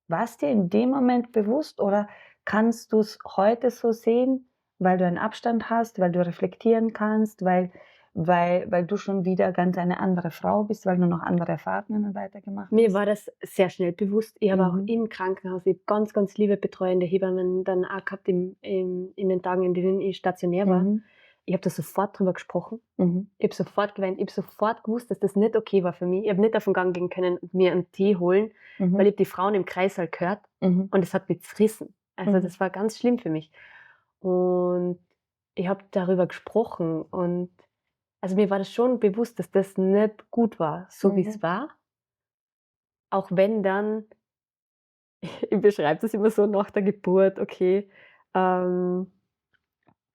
War es dir in dem Moment bewusst oder kannst du es heute so sehen, weil du einen Abstand hast, weil du reflektieren kannst, weil du schon wieder ganz eine andere Frau bist, weil du noch andere Erfahrungen weitergemacht hast? Mir war das sehr schnell bewusst. Ich habe auch im Krankenhaus, ich habe ganz, ganz liebe betreuende Hebammen dann auch gehabt in den Tagen, in denen ich stationär war. Ich habe da sofort drüber gesprochen. Ich habe sofort geweint. Ich habe sofort gewusst, dass das nicht okay war für mich. Ich habe nicht auf den Gang gehen können und mir einen Tee holen, weil ich habe die Frauen im Kreissaal gehört und es hat mich zerrissen. Also das war ganz schlimm für mich. Und ich habe darüber gesprochen und also mir war das schon bewusst, dass das nicht gut war, so wie es war. Auch wenn dann, ich beschreibe das immer so nach der Geburt, okay,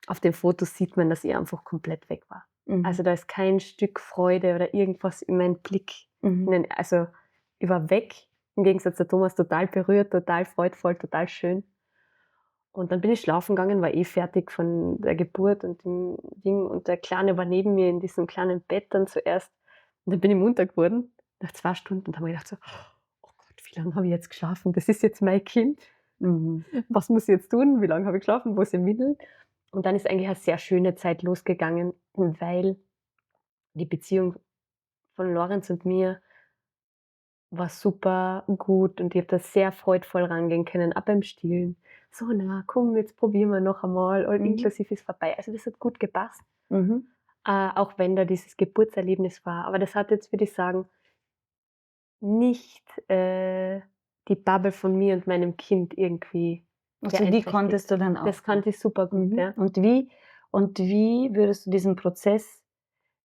auf den Fotos sieht man, dass ich einfach komplett weg war. Also da ist kein Stück Freude oder irgendwas in meinem Blick. Also ich war weg, im Gegensatz zu Thomas total berührt, total freudvoll, total schön. Und dann bin ich schlafen gegangen, war fertig von der Geburt und dem Ding. Und der Kleine war neben mir in diesem kleinen Bett dann zuerst. Und dann bin ich munter geworden, nach 2 Stunden. Und habe mir gedacht so, oh Gott, wie lange habe ich jetzt geschlafen? Das ist jetzt mein Kind. Was muss ich jetzt tun? Wie lange habe ich geschlafen? Wo ist die Windel? Und dann ist eigentlich eine sehr schöne Zeit losgegangen, weil die Beziehung von Lorenz und mir war super gut und ich habe da sehr freudvoll rangehen können, auch beim Stillen. So, na komm, jetzt probieren wir noch einmal, all inklusiv ist vorbei. Also das hat gut gepasst, auch wenn da dieses Geburtserlebnis war. Aber das hat jetzt, würde ich sagen, nicht die Bubble von mir und meinem Kind irgendwie Also die konntest du dann auch. Das kannte ich super gut, ja. Und wie würdest du diesen Prozess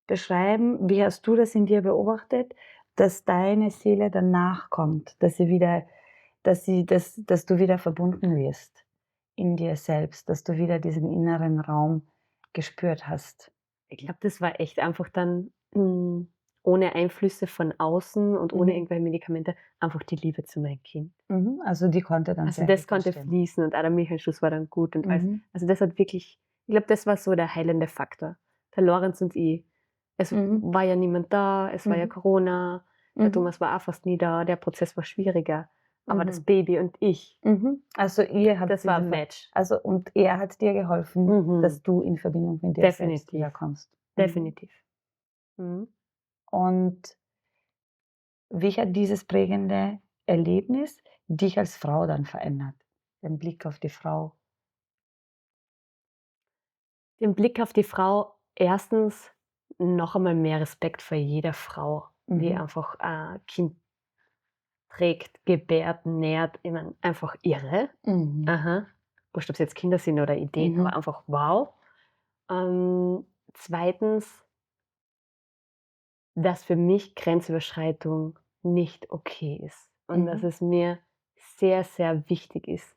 beschreiben? Wie hast du das in dir beobachtet, dass deine Seele danach kommt, dass du wieder verbunden wirst in dir selbst, dass du wieder diesen inneren Raum gespürt hast? Ich glaube, das war echt einfach dann, ohne Einflüsse von außen und ohne irgendwelche Medikamente, einfach die Liebe zu meinem Kind. Also die konnte dann Also das konnte fließen und auch der Milchschuss war dann gut und alles. Also das hat wirklich, ich glaube, das war so der heilende Faktor. Der Lorenz und ich. Es war ja niemand da, es war ja Corona, der Thomas war auch fast nie da, der Prozess war schwieriger. Aber das Baby und ich, Also ihr habt das war ein Match. Also und er hat dir geholfen, dass du in Verbindung mit dir selbst wiederkommst. Definitiv. Und wie hat dieses prägende Erlebnis dich als Frau dann verändert? Den Blick auf die Frau? Den Blick auf die Frau, erstens noch einmal mehr Respekt vor jeder Frau, die einfach ein Kind trägt, gebärt, nährt. Ich meine, einfach irre. Wurscht, ob es jetzt Kinder sind oder Ideen, aber einfach wow. Zweitens, dass für mich Grenzüberschreitung nicht okay ist und dass es mir sehr, sehr wichtig ist,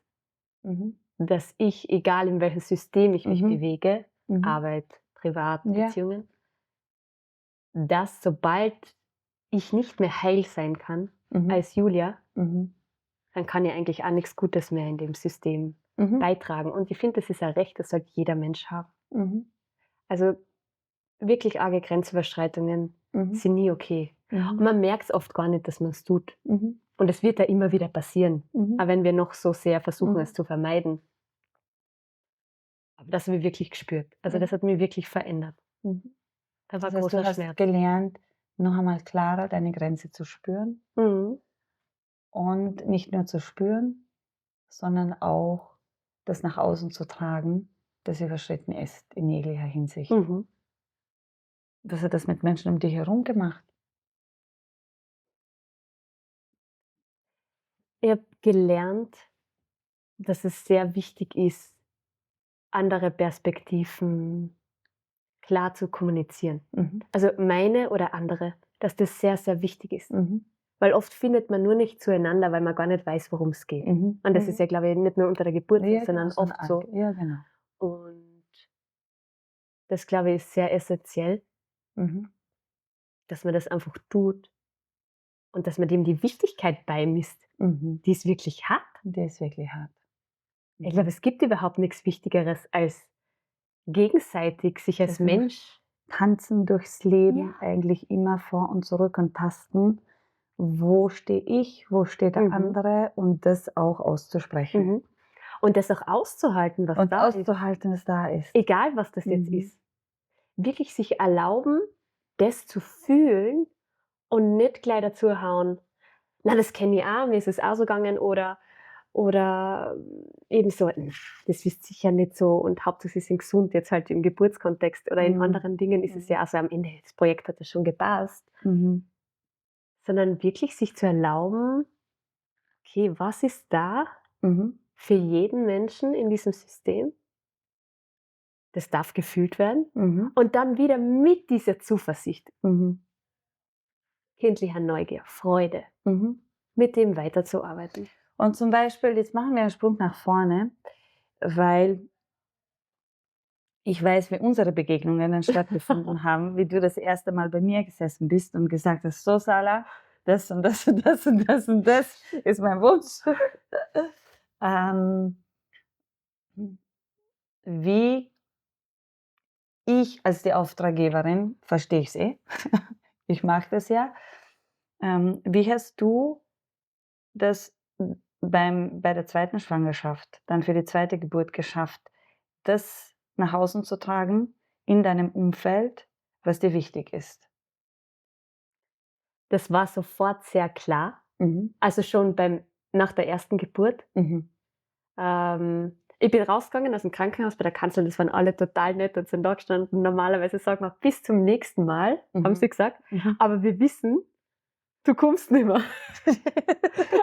dass ich, egal in welchem System ich mich bewege, Arbeit, Privat, Beziehungen, dass sobald ich nicht mehr heil sein kann als Julia, dann kann ich eigentlich auch nichts Gutes mehr in dem System beitragen. Und ich finde, das ist ein Recht, das sollte jeder Mensch haben. Also wirklich arge Grenzüberschreitungen sind nie okay. Und man merkt es oft gar nicht, dass man es tut. Und es wird ja immer wieder passieren, auch wenn wir noch so sehr versuchen, es zu vermeiden. Aber das habe ich wirklich gespürt. Also das hat mich wirklich verändert. Da war großer du hast Schmerz. gelernt, noch einmal klarer deine Grenze zu spüren. Und nicht nur zu spüren, sondern auch das nach außen zu tragen, das überschritten ist in jeglicher Hinsicht. Was hat das mit Menschen um dich herum gemacht? Ich habe gelernt, dass es sehr wichtig ist, andere Perspektiven klar zu kommunizieren. Also meine oder andere, dass das sehr, sehr wichtig ist. Weil oft findet man nur nicht zueinander, weil man gar nicht weiß, worum es geht. Und das ist ja, glaube ich, nicht nur unter der Geburt, sondern oft so. Ja, genau. Und das, glaube ich, ist sehr essentiell, dass man das einfach tut Und dass man dem die Wichtigkeit beimisst, die es wirklich hat. Die es wirklich hat. Ich glaube, es gibt überhaupt nichts Wichtigeres, als gegenseitig sich als Mensch tanzen durchs Leben, eigentlich immer vor und zurück und tasten. Wo stehe ich, wo steht der andere, und das auch auszusprechen. Und das auch auszuhalten, was da ist. Egal, was das jetzt ist. Wirklich sich erlauben, das zu fühlen und nicht gleich dazu hauen, na, das kenne ich auch, mir ist es auch so gegangen, oder eben so, das ist sicher nicht so und Hauptsache sie sind gesund, jetzt halt im Geburtskontext oder in anderen Dingen ist es ja also am Ende, das Projekt hat ja schon gepasst. Sondern wirklich sich zu erlauben, okay, was ist da für jeden Menschen in diesem System? Das darf gefühlt werden. Und dann wieder mit dieser Zuversicht, kindlicher Neugier, Freude, mit dem weiterzuarbeiten. Und zum Beispiel, jetzt machen wir einen Sprung nach vorne, weil ich weiß, wie unsere Begegnungen dann stattgefunden haben, wie du das erste Mal bei mir gesessen bist und gesagt hast, so Sarah, das und das und das und das und das ist mein Wunsch. Wie ich als die Auftraggeberin, verstehe ich es ich mache das ja, wie hast du das bei der zweiten Schwangerschaft, dann für die zweite Geburt geschafft, das nach außen zu tragen in deinem Umfeld, was dir wichtig ist? Das war sofort sehr klar. Also schon nach der ersten Geburt. Ich bin rausgegangen aus dem Krankenhaus bei der Kanzlerin, das waren alle total nett und sind da gestanden. Normalerweise sagen wir, bis zum nächsten Mal, haben sie gesagt. Aber wir wissen, du kommst nicht mehr.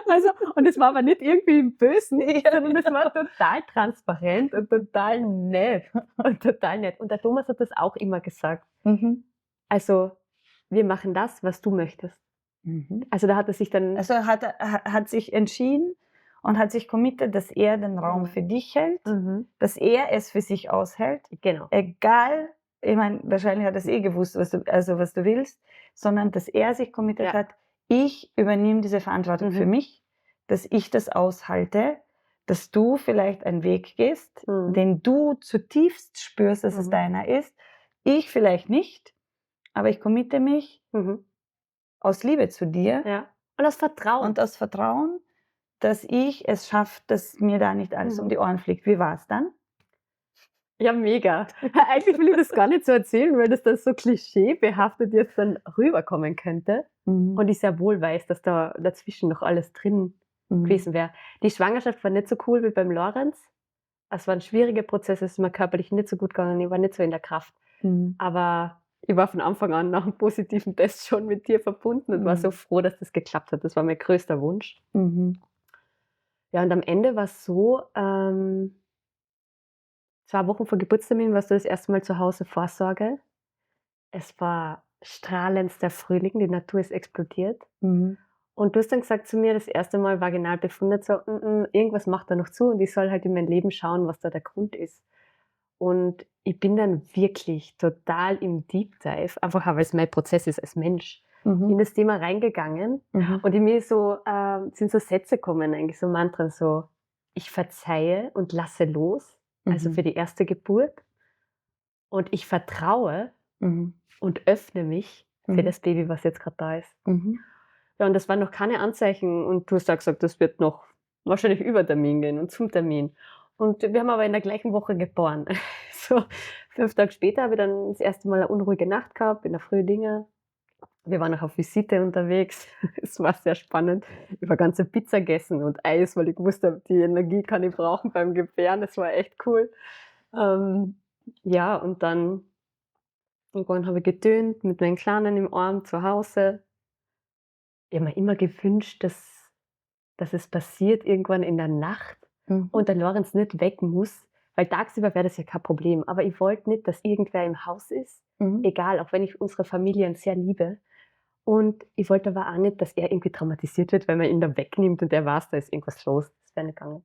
Also, und es war aber nicht irgendwie im Bösen, sondern es war total transparent und total nett. Und der Thomas hat das auch immer gesagt. Also, wir machen das, was du möchtest. Also da hat er sich dann... Also hat sich entschieden und hat sich committed, dass er den Raum für dich hält, dass er es für sich aushält. Genau. Egal, ich meine, wahrscheinlich hat er es gewusst, was du willst, sondern dass er sich committed hat, ich übernehme diese Verantwortung für mich, dass ich das aushalte, dass du vielleicht einen Weg gehst, den du zutiefst spürst, dass es deiner ist. Ich vielleicht nicht, aber ich committe mich aus Liebe zu dir. Ja. Und aus Vertrauen. Und aus Vertrauen, dass ich es schaffe, dass mir da nicht alles um die Ohren fliegt. Wie war es dann? Ja, mega. Eigentlich will ich das gar nicht so erzählen, weil das dann so klischeebehaftet jetzt dann rüberkommen könnte. Und ich sehr wohl weiß, dass da dazwischen noch alles drin gewesen wäre. Die Schwangerschaft war nicht so cool wie beim Lorenz. Es war ein schwieriger Prozess, es ist mir körperlich nicht so gut gegangen, ich war nicht so in der Kraft. Aber ich war von Anfang an nach einem positiven Test schon mit dir verbunden und war so froh, dass das geklappt hat. Das war mein größter Wunsch. Ja, und am Ende war es so, 2 Wochen vor Geburtstermin warst du das erste Mal zu Hause Vorsorge. Es war strahlendster Frühling, die Natur ist explodiert. Und du hast dann gesagt zu mir, das erste Mal vaginal befundet, so, irgendwas macht da noch zu und ich soll halt in mein Leben schauen, was da der Grund ist. Und ich bin dann wirklich total im Deep Dive, einfach weil es mein Prozess ist als Mensch, in das Thema reingegangen. Und in mir sind so Sätze gekommen, eigentlich so Mantren, so, ich verzeihe und lasse los, also für die erste Geburt. Und ich vertraue und öffne mich für das Baby, was jetzt gerade da ist. Ja, und das waren noch keine Anzeichen. Und du hast auch gesagt, das wird noch wahrscheinlich über Termin gehen und zum Termin. Und wir haben aber in der gleichen Woche geboren. So 5 Tage später habe ich dann das erste Mal eine unruhige Nacht gehabt, in der Früh Dinge. Wir waren auch auf Visite unterwegs. Es war sehr spannend. Ich habe ganze Pizza gegessen und Eis, weil ich wusste, die Energie kann ich brauchen beim Gebären. Das war echt cool. Ja, und dann irgendwann habe ich getönt mit meinen Kleinen im Arm zu Hause. Ich habe mir immer gewünscht, dass es passiert irgendwann in der Nacht und der Lorenz nicht weg muss, weil tagsüber wäre das ja kein Problem. Aber ich wollte nicht, dass irgendwer im Haus ist, egal, auch wenn ich unsere Familien sehr liebe. Und ich wollte aber auch nicht, dass er irgendwie traumatisiert wird, weil man ihn da wegnimmt und er weiß, da ist irgendwas los. Das wäre nicht gegangen.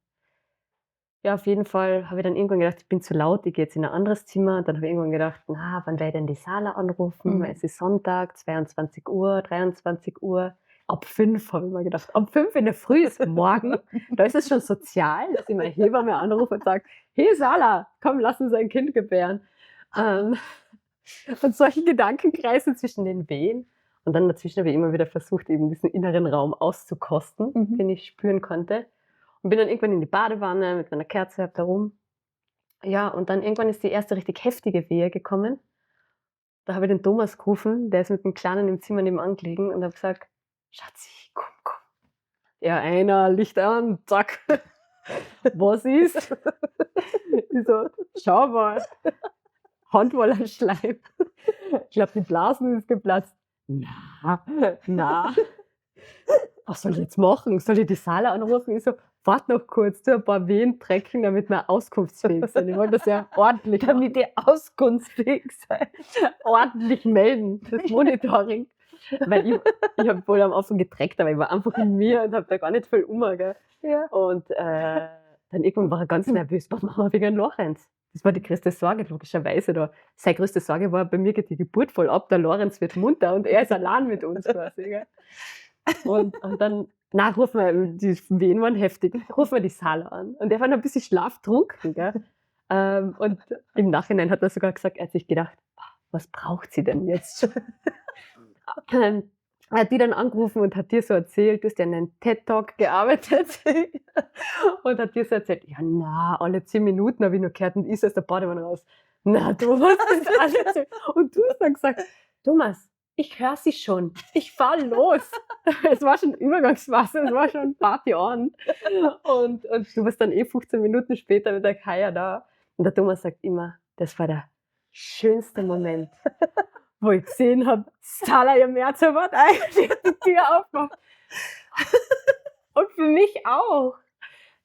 Ja, auf jeden Fall habe ich dann irgendwann gedacht, ich bin zu laut, ich gehe jetzt in ein anderes Zimmer. Dann habe ich irgendwann gedacht, wann werde ich denn die Sala anrufen? Weil es ist Sonntag, 22 Uhr, 23 Uhr. ab 5 habe ich mir gedacht, ab 5 in der Früh ist morgen, da ist es schon sozial, dass ich meine Hebamme anrufe und sage, hey Sala, komm, lass uns ein Kind gebären. Und solche Gedankenkreise zwischen den Wehen. Und dann dazwischen habe ich immer wieder versucht, eben diesen inneren Raum auszukosten, den ich spüren konnte. Und bin dann irgendwann in die Badewanne mit meiner Kerze, hab da rum. Ja, und dann irgendwann ist die erste richtig heftige Wehe gekommen. Da habe ich den Thomas gerufen, der ist mit dem Kleinen im Zimmer nebenan gelegen und habe gesagt, Schatzi, komm, komm. Ja, einer, Licht an, zack. Was ist? Ich so, schau mal. Handballerschleim. Ich glaube, die Blasen ist geplatzt. Na. Was soll ich jetzt machen? Soll ich die Sala anrufen? Ich so, warte noch kurz, tu ein paar Wehen trecken, damit wir auskunftsfähig sind. Ich wollte das ja ordentlich Damit ihr auskunftsfähig seid. ordentlich melden, das Monitoring. Weil ich habe wohl am Anfang getreckt, aber ich war einfach in mir und habe da gar nicht viel gell. Ja. Und dann irgendwann war er ganz nervös, was machen wir wegen Lorenz? Das war die größte Sorge, logischerweise. Da. Seine größte Sorge war, bei mir geht die Geburt voll ab, der Lorenz wird munter und er ist allein mit uns quasi. Gell. Und dann, rufen wir, die Wehen waren heftig, rufen wir die Sala an. Und er war noch ein bisschen schlaftrunken. Gell. Und im Nachhinein hat er sogar gesagt, er hat sich gedacht, was braucht sie denn jetzt? Er hat die dann angerufen und hat dir so erzählt, du hast ja in einem TED-Talk gearbeitet und hat dir so erzählt, ja alle 10 Minuten habe ich noch gehört und ist aus der Badewanne raus. Thomas, das ist alles. Und du hast dann gesagt, Thomas, ich höre sie schon, ich fahr los. Es war schon Übergangswasser, es war schon Party on. Und du warst dann 15 Minuten später mit der Kaya da. Und der Thomas sagt immer, das war der schönste Moment, wo ich gesehen habe, Sala ihr Märzer eigentlich die Tür aufmacht. Und für mich auch.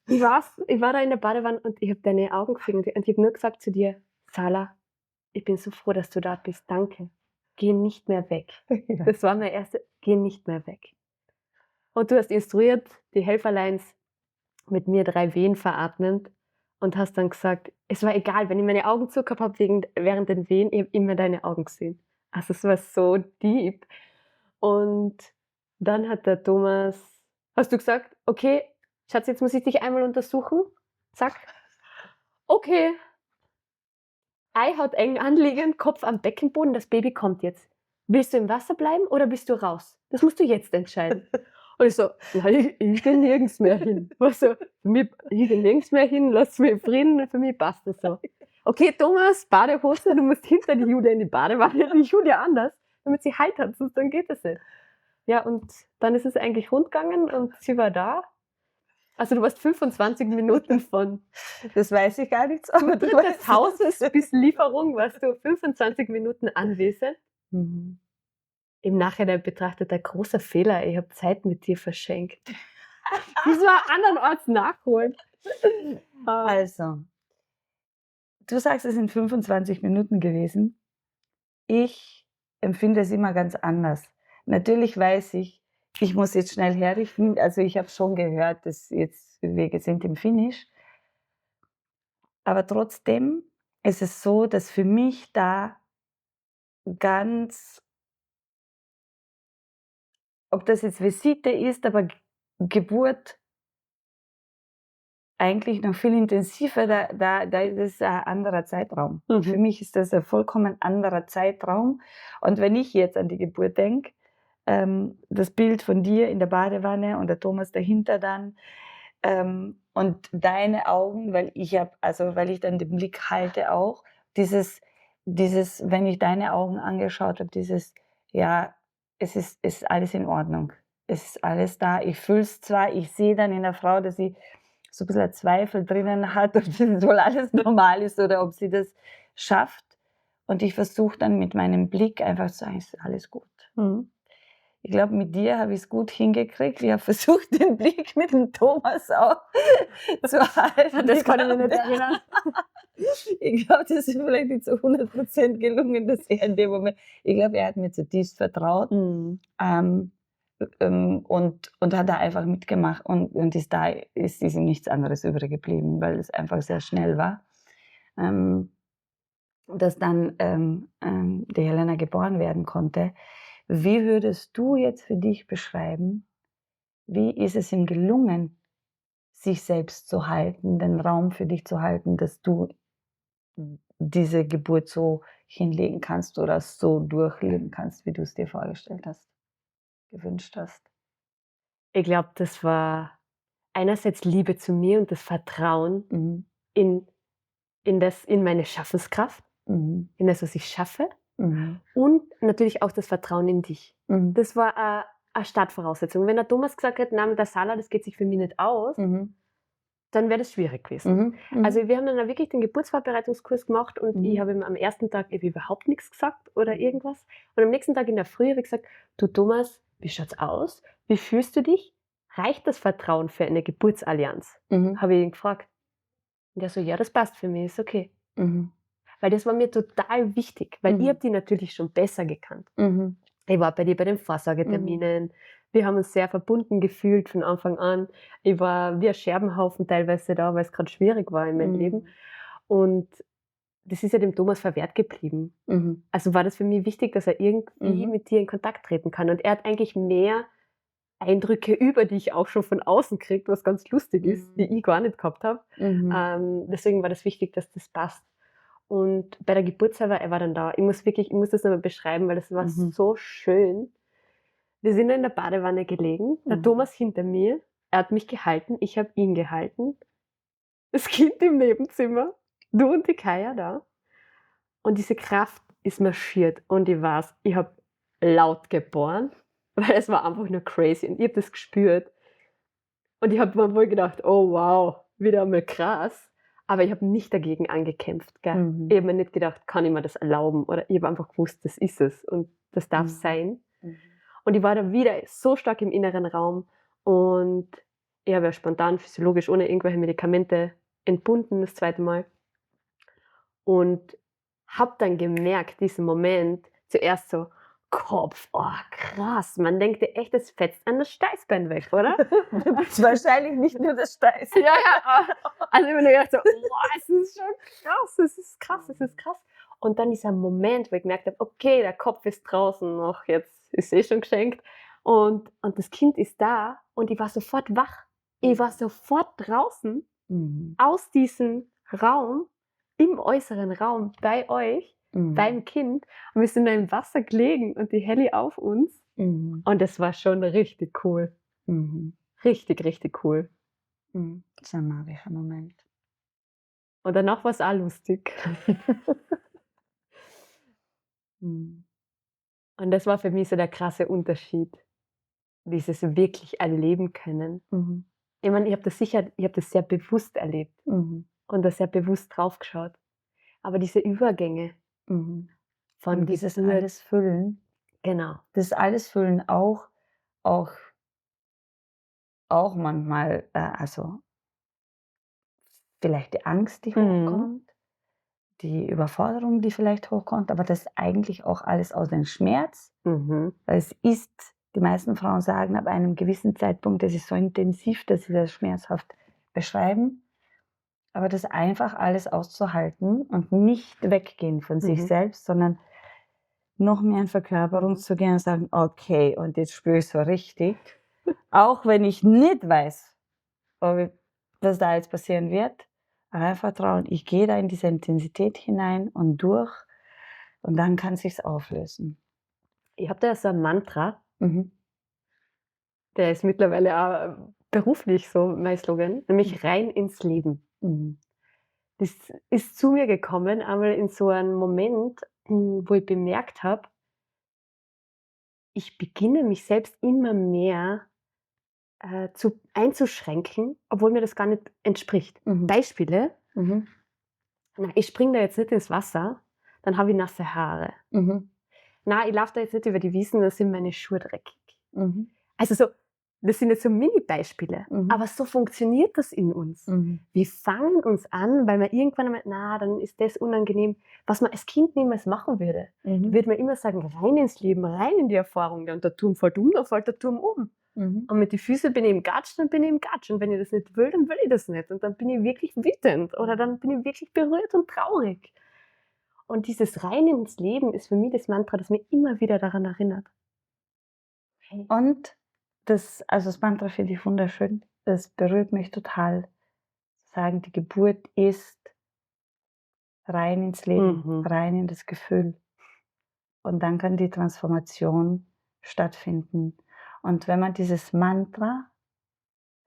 Ich war da in der Badewanne und ich habe deine Augen gesehen und ich habe nur gesagt zu dir, Sala, ich bin so froh, dass du da bist. Danke. Geh nicht mehr weg. Ja. Das war mein erster, geh nicht mehr weg. Und du hast instruiert, die Helferleins mit mir 3 Wehen veratmend und hast dann gesagt, es war egal, wenn ich meine Augen zugehabt habe während den Wehen, ich habe immer deine Augen gesehen. Also es war so deep. Und dann hat der Thomas, hast du gesagt, okay, Schatz, jetzt muss ich dich einmal untersuchen. Zack. Okay. Ei hat eng anliegend, Kopf am Beckenboden, das Baby kommt jetzt. Willst du im Wasser bleiben oder bist du raus? Das musst du jetzt entscheiden. Und ich so, nein, ich gehe nirgends mehr hin. Also, ich gehe nirgends mehr hin, lass mich in Frieden, für mich passt das so. Okay, Thomas, Badehose, du musst hinter die Julia in die Badewanne, die Julia anders, damit sie Halt hat, sonst dann geht das nicht. Ja, und dann ist es eigentlich rund gegangen und sie war da. Also du warst 25 Minuten von... Das weiß ich gar nicht, aber du des Hauses bis Lieferung warst du 25 Minuten anwesend. Mhm. Im Nachhinein betrachtet ein großer Fehler, ich habe Zeit mit dir verschenkt. Das war andernorts nachholen. Also, du sagst, es sind 25 Minuten gewesen. Ich empfinde es immer ganz anders. Natürlich weiß ich muss jetzt schnell herrichten. Also ich habe schon gehört, dass jetzt wir sind im Finish. Aber trotzdem ist es so, dass für mich da ganz, ob das jetzt Visite ist, aber Geburt eigentlich noch viel intensiver, da ist es ein anderer Zeitraum. Mhm. Für mich ist das ein vollkommen anderer Zeitraum. Und wenn ich jetzt an die Geburt denke, das Bild von dir in der Badewanne und der Thomas dahinter dann und deine Augen, weil ich dann den Blick halte auch, dieses, wenn ich deine Augen angeschaut habe, ja, es ist alles in Ordnung. Es ist alles da. Ich fühle es zwar, ich sehe dann in der Frau, dass sie so ein bisschen Zweifel drinnen hat, ob das wohl alles normal ist oder ob sie das schafft. Und ich versuche dann mit meinem Blick einfach zu sagen, es ist alles gut. Mhm. Ich glaube, mit dir habe ich es gut hingekriegt. Ich habe versucht, den Blick mit dem Thomas auch zu halten. Das kann ich mir nicht erinnern. Ich glaube, das ist vielleicht nicht zu 100% gelungen, dass er in dem Moment, ich glaube, er hat mir zutiefst vertraut. Mhm. Und hat da einfach mitgemacht und ist ihm nichts anderes übrig geblieben, weil es einfach sehr schnell war. Dass dann die Helena geboren werden konnte. Wie würdest du jetzt für dich beschreiben, wie ist es ihm gelungen, sich selbst zu halten, den Raum für dich zu halten, dass du diese Geburt so hinlegen kannst oder so durchleben kannst, wie du es dir vorgestellt hast, gewünscht hast? Ich glaube, das war einerseits Liebe zu mir und das Vertrauen Mhm. in in meine Schaffenskraft, Mhm. in das, was ich schaffe Mhm. und natürlich auch das Vertrauen in dich. Mhm. Das war a Startvoraussetzung. Wenn der Thomas gesagt hätte: „Na, mit der Sarah, das geht sich für mich nicht aus“, Mhm. dann wäre das schwierig gewesen. Mhm. Mhm. Also, wir haben dann auch wirklich den Geburtsvorbereitungskurs gemacht und ich Mhm. habe ihm am ersten Tag eben überhaupt nichts gesagt oder irgendwas. Und am nächsten Tag in der Früh habe ich gesagt: „Du Thomas, wie schaut's aus? Wie fühlst du dich? Reicht das Vertrauen für eine Geburtsallianz?“ Mhm. Habe ich ihn gefragt. Und der so: „Ja, das passt für mich, ist okay.“ Mhm. Weil das war mir total wichtig, weil ich Mhm. habe die natürlich schon besser gekannt. Mhm. Ich war bei dir bei den Vorsorgeterminen. Wir haben uns sehr verbunden gefühlt von Anfang an. Ich war wie ein Scherbenhaufen teilweise da, weil's grad schwierig war in meinem Leben. Und das ist ja dem Thomas verwehrt geblieben. Mhm. Also war das für mich wichtig, dass er irgendwie Mhm. mit dir in Kontakt treten kann. Und er hat eigentlich mehr Eindrücke über dich auch schon von außen gekriegt, was ganz lustig ist, die ich gar nicht gehabt habe. Mhm. Deswegen war das wichtig, dass das passt. Und bei der Geburt selber, er war dann da. Ich muss das noch mal beschreiben, weil das war Mhm. so schön. Wir sind in der Badewanne gelegen, der Mhm. Thomas hinter mir, er hat mich gehalten, ich habe ihn gehalten, das Kind im Nebenzimmer, du und die Kaya da. Und diese Kraft ist marschiert und ich habe laut geboren, weil es war einfach nur crazy und ich habe das gespürt. Und ich habe mir wohl gedacht: „Oh wow, wieder einmal krass.“ Aber ich habe nicht dagegen angekämpft, gell? Mhm. Ich habe mir nicht gedacht: „Kann ich mir das erlauben?“ Oder ich habe einfach gewusst, das ist es und das darf Mhm. sein. Mhm. Und ich war da wieder so stark im inneren Raum und ich habe ja spontan physiologisch ohne irgendwelche Medikamente entbunden das zweite Mal und habe dann gemerkt, diesen Moment, zuerst so: „Kopf, oh krass.“ Man denkt ja echt, es fetzt einem das Steißbein weg, oder? Wahrscheinlich nicht nur das Steiß. Ja, ja. Also, ich habe mir gedacht so: „Boah, es ist schon krass, es ist krass, es ist krass.“ Und dann dieser Moment, wo ich gemerkt habe: „Okay, der Kopf ist draußen noch, jetzt ist schon geschenkt und das Kind ist da“ und ich war sofort wach. Ich war sofort draußen Mhm. aus diesem Raum, im äußeren Raum bei euch, Mhm. beim Kind und wir sind da im Wasser gelegen und die Helly auf uns Mhm. und das war schon richtig cool. Mhm. Richtig, richtig cool. Mhm. Das ist ein magischer Moment. Und danach war's auch lustig. Mhm. Und das war für mich so der krasse Unterschied, dieses wirklich erleben können. Mhm. Ich meine, ich habe das sehr bewusst erlebt Mhm. und da sehr bewusst drauf geschaut. Aber diese Übergänge Mhm. von Und dieses Geburt alles Füllen, genau. das alles Füllen auch auch manchmal, also vielleicht die Angst, die Mhm. hochkommt, die Überforderung, die vielleicht hochkommt, aber das eigentlich auch alles aus dem Schmerz. Mhm. Weil es ist, die meisten Frauen sagen ab einem gewissen Zeitpunkt, das ist so intensiv, dass sie das schmerzhaft beschreiben. Aber das einfach alles auszuhalten und nicht weggehen von sich Mhm. selbst, sondern noch mehr in Verkörperung zu gehen und sagen: „Okay, und jetzt spüre ich so richtig.“ Auch wenn ich nicht weiß, was da jetzt passieren wird, aber einfach trauen, ich gehe da in diese Intensität hinein und durch und dann kann sich's auflösen. Ich habe da so ein Mantra, Mhm. der ist mittlerweile auch beruflich so mein Slogan, nämlich „rein ins Leben“. Mhm. Das ist zu mir gekommen, einmal in so einem Moment, wo ich bemerkt habe, ich beginne mich selbst immer mehr zu einzuschränken, obwohl mir das gar nicht entspricht. Mhm. Beispiele: Mhm. Na, ich springe da jetzt nicht ins Wasser, dann habe ich nasse Haare. Mhm. Na, ich laufe da jetzt nicht über die Wiesen, dann sind meine Schuhe dreckig. Mhm. Also so, das sind jetzt so Mini-Beispiele, Mhm. aber so funktioniert das in uns. Mhm. Wir fangen uns an, weil wir irgendwann einmal, na, dann ist das unangenehm, was man als Kind niemals machen würde. Mhm. Würde man immer sagen, rein ins Leben, rein in die Erfahrung, ja, und der Turm fällt um, dann fällt der Turm um. Mhm. Und mit den Füßen bin ich im Gatsch, dann bin ich im Gatsch. Und wenn ich das nicht will, dann will ich das nicht. Und dann bin ich wirklich wütend oder dann bin ich wirklich berührt und traurig. Und dieses rein ins Leben ist für mich das Mantra, das mich immer wieder daran erinnert. Okay. Und das Mantra finde ich wunderschön. Das berührt mich total. Sagen, die Geburt ist rein ins Leben, rein in das Gefühl. Und dann kann die Transformation stattfinden. Und wenn man dieses Mantra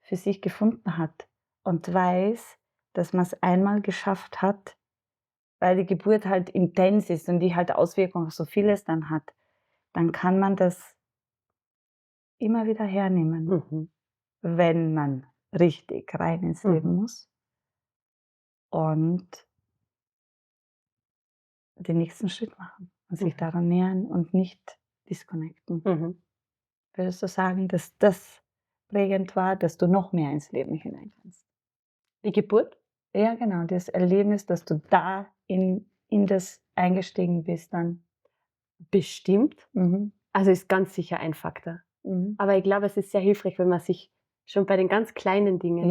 für sich gefunden hat und weiß, dass man es einmal geschafft hat, weil die Geburt halt intens ist und die halt Auswirkungen auf so vieles dann hat, dann kann man das immer wieder hernehmen, wenn man richtig rein ins Leben muss und den nächsten Schritt machen und sich daran nähern und nicht disconnecten. Würdest du sagen, dass das prägend war, dass du noch mehr ins Leben hinein kannst? Die Geburt? Ja, genau, das Erlebnis, dass du da in das eingestiegen bist dann. Bestimmt. Also ist ganz sicher ein Faktor. Aber ich glaube, es ist sehr hilfreich, wenn man sich schon bei den ganz kleinen Dingen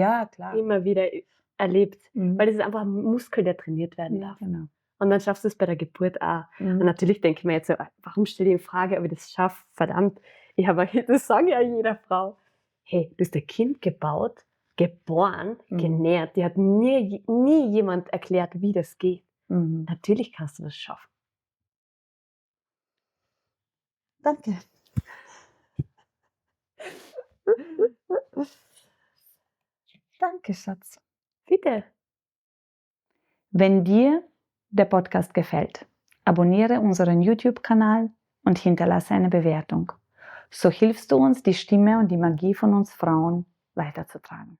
immer wieder erlebt. Weil das ist einfach ein Muskel, der trainiert werden darf. Genau. Und dann schaffst du es bei der Geburt auch. Und natürlich denke ich mir jetzt so, warum stelle ich in Frage, ob ich das schaffe? Verdammt, das sage ja jeder Frau. Hey, du hast ein Kind gebaut, geboren, genährt. Dir hat nie jemand erklärt, wie das geht. Natürlich kannst du das schaffen. Danke. Danke, Schatz. Bitte. Wenn dir der Podcast gefällt, abonniere unseren YouTube-Kanal und hinterlasse eine Bewertung. So hilfst du uns, die Stimme und die Magie von uns Frauen weiterzutragen.